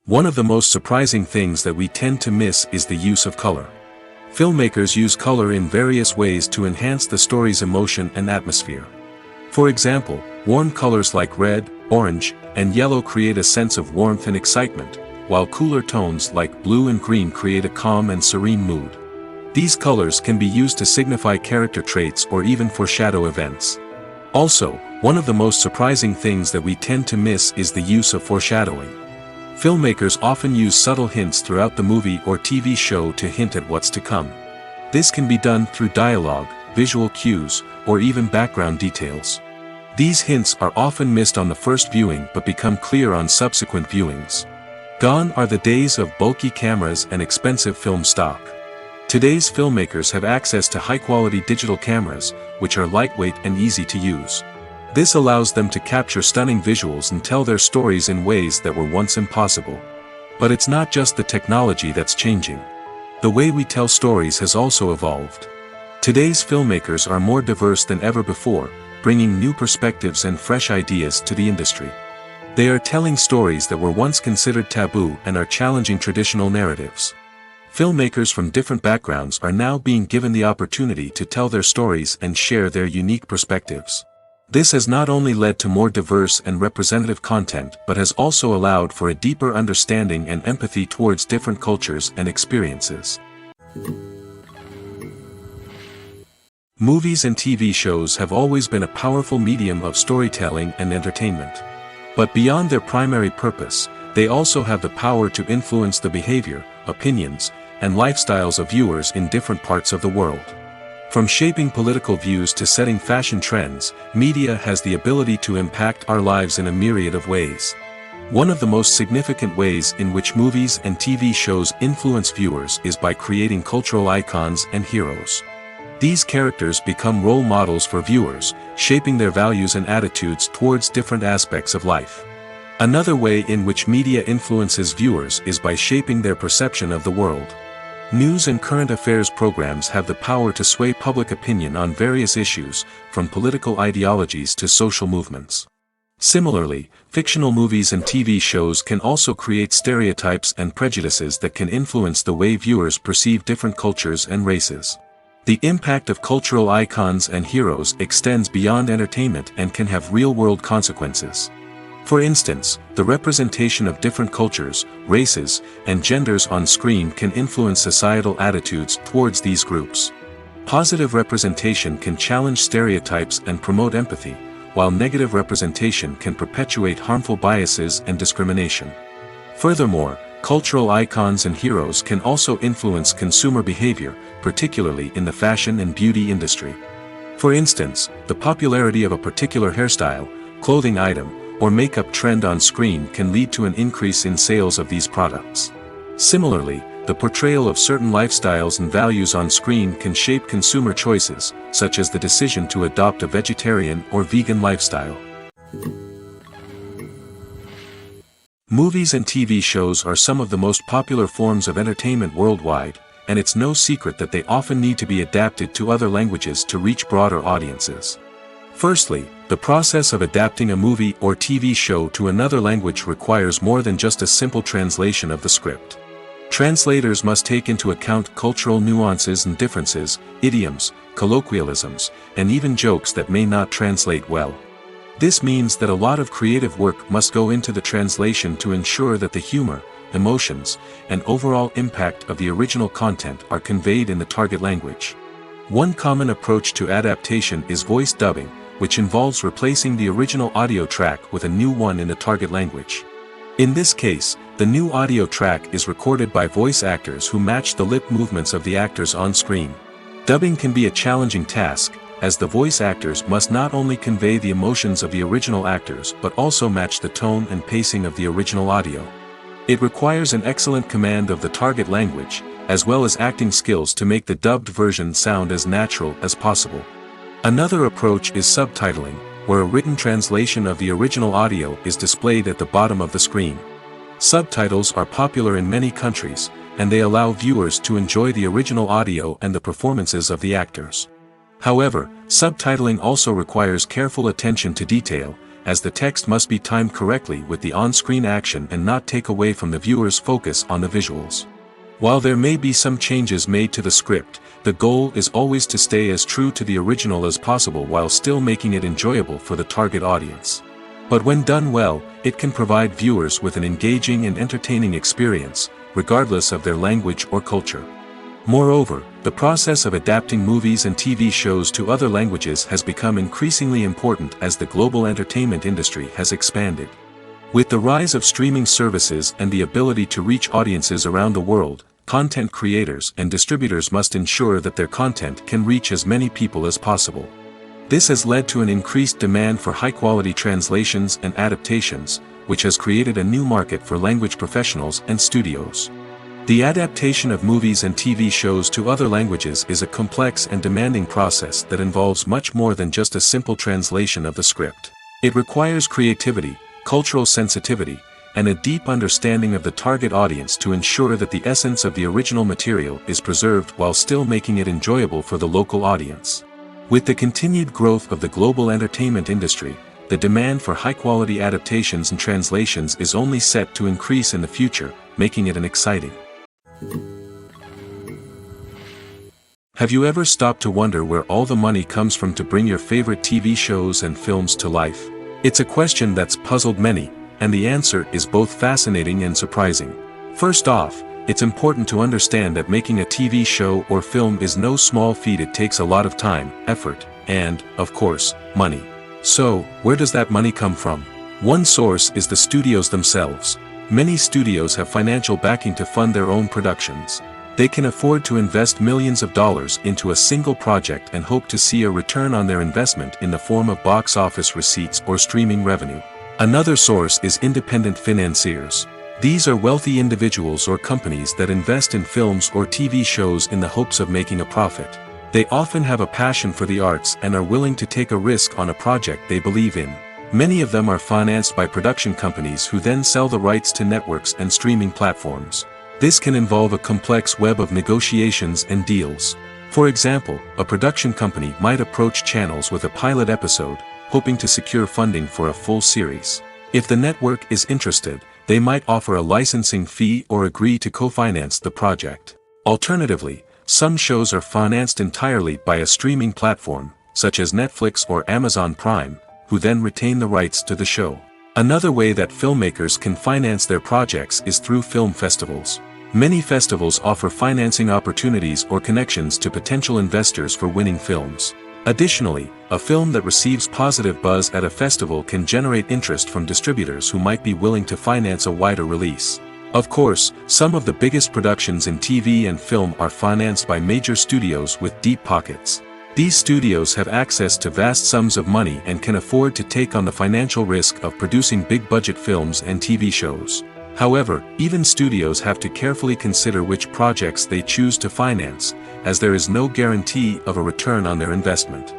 One of the most surprising things that we tend to miss is the use of color. Filmmakers use color in various ways to enhance the story's emotion and atmosphere. For example, warm colors like red, orange, and yellow create a sense of warmth and excitement, while cooler tones like blue and green create a calm and serene mood. These colors can be used to signify character traits or even foreshadow events. Also, one of the most surprising things that we tend to miss is the use of foreshadowing. Filmmakers often use subtle hints throughout the movie or TV show to hint at what's to come. This can be done through dialogue, visual cues, or even background details. These hints are often missed on the first viewing but become clear on subsequent viewings. Gone are the days of bulky cameras and expensive film stock. Today's filmmakers have access to high-quality digital cameras, which are lightweight and easy to use. This allows them to capture stunning visuals and tell their stories in ways that were once impossible. But it's not just the technology that's changing. The way we tell stories has also evolved. Today's filmmakers are more diverse than ever before, bringing new perspectives and fresh ideas to the industry. They are telling stories that were once considered taboo and are challenging traditional narratives. Filmmakers from different backgrounds are now being given the opportunity to tell their stories and share their unique perspectives. This has not only led to more diverse and representative content but has also allowed for a deeper understanding and empathy towards different cultures and experiences. Movies and TV shows have always been a powerful medium of storytelling and entertainment. But beyond their primary purpose, they also have the power to influence the behavior, opinions, and lifestyles of viewers in different parts of the world. From shaping political views to setting fashion trends, media has the ability to impact our lives in a myriad of ways. One of the most significant ways in which movies and TV shows influence viewers is by creating cultural icons and heroes. These characters become role models for viewers, shaping their values and attitudes towards different aspects of life. Another way in which media influences viewers is by shaping their perception of the world. News and current affairs programs have the power to sway public opinion on various issues, from political ideologies to social movements. Similarly, fictional movies and TV shows can also create stereotypes and prejudices that can influence the way viewers perceive different cultures and races. The impact of cultural icons and heroes extends beyond entertainment and can have real-world consequences. For instance, the representation of different cultures, races, and genders on screen can influence societal attitudes towards these groups. Positive representation can challenge stereotypes and promote empathy, while negative representation can perpetuate harmful biases and discrimination. Furthermore, cultural icons and heroes can also influence consumer behavior, particularly in the fashion and beauty industry. For instance, the popularity of a particular hairstyle, clothing item, or makeup trend on screen can lead to an increase in sales of these products. Similarly, the portrayal of certain lifestyles and values on screen can shape consumer choices, such as the decision to adopt a vegetarian or vegan lifestyle. Movies and TV shows are some of the most popular forms of entertainment worldwide, and it's no secret that they often need to be adapted to other languages to reach broader audiences. Firstly, the process of adapting a movie or TV show to another language requires more than just a simple translation of the script. Translators must take into account cultural nuances and differences, idioms, colloquialisms, and even jokes that may not translate well. This means that a lot of creative work must go into the translation to ensure that the humor, emotions, and overall impact of the original content are conveyed in the target language. One common approach to adaptation is voice dubbing, which involves replacing the original audio track with a new one in the target language. In this case, the new audio track is recorded by voice actors who match the lip movements of the actors on screen. Dubbing can be a challenging task, as the voice actors must not only convey the emotions of the original actors but also match the tone and pacing of the original audio. It requires an excellent command of the target language, as well as acting skills to make the dubbed version sound as natural as possible. Another approach is subtitling, where a written translation of the original audio is displayed at the bottom of the screen. Subtitles are popular in many countries, and they allow viewers to enjoy the original audio and the performances of the actors. However, subtitling also requires careful attention to detail, as the text must be timed correctly with the on-screen action and not take away from the viewer's focus on the visuals. While there may be some changes made to the script, the goal is always to stay as true to the original as possible while still making it enjoyable for the target audience. But when done well, it can provide viewers with an engaging and entertaining experience, regardless of their language or culture. Moreover, the process of adapting movies and TV shows to other languages has become increasingly important as the global entertainment industry has expanded. With the rise of streaming services and the ability to reach audiences around the world, content creators and distributors must ensure that their content can reach as many people as possible. This has led to an increased demand for high-quality translations and adaptations, which has created a new market for language professionals and studios. The adaptation of movies and TV shows to other languages is a complex and demanding process that involves much more than just a simple translation of the script. It requires creativity, cultural sensitivity, and a deep understanding of the target audience to ensure that the essence of the original material is preserved while still making it enjoyable for the local audience. With the continued growth of the global entertainment industry, the demand for high-quality adaptations and translations is only set to increase in the future, making it an exciting. Have you ever stopped to wonder where all the money comes from to bring your favorite TV shows and films to life? It's a question that's puzzled many, and the answer is both fascinating and surprising. First off, it's important to understand that making a TV show or film is no small feat. It takes a lot of time, effort, and, of course, money. So, where does that money come from? One source is the studios themselves. Many studios have financial backing to fund their own productions. They can afford to invest millions of dollars into a single project and hope to see a return on their investment in the form of box office receipts or streaming revenue. Another source is independent financiers. These are wealthy individuals or companies that invest in films or TV shows in the hopes of making a profit. They often have a passion for the arts and are willing to take a risk on a project they believe in. Many of them are financed by production companies who then sell the rights to networks and streaming platforms. This can involve a complex web of negotiations and deals. For example, a production company might approach channels with a pilot episode, hoping to secure funding for a full series. If the network is interested, they might offer a licensing fee or agree to co-finance the project. Alternatively, some shows are financed entirely by a streaming platform, such as Netflix or Amazon Prime, who then retain the rights to the show. Another way that filmmakers can finance their projects is through film festivals. Many festivals offer financing opportunities or connections to potential investors for winning films. Additionally, a film that receives positive buzz at a festival can generate interest from distributors who might be willing to finance a wider release. Of course, some of the biggest productions in TV and film are financed by major studios with deep pockets. These studios have access to vast sums of money and can afford to take on the financial risk of producing big-budget films and TV shows. However, even studios have to carefully consider which projects they choose to finance, as there is no guarantee of a return on their investment.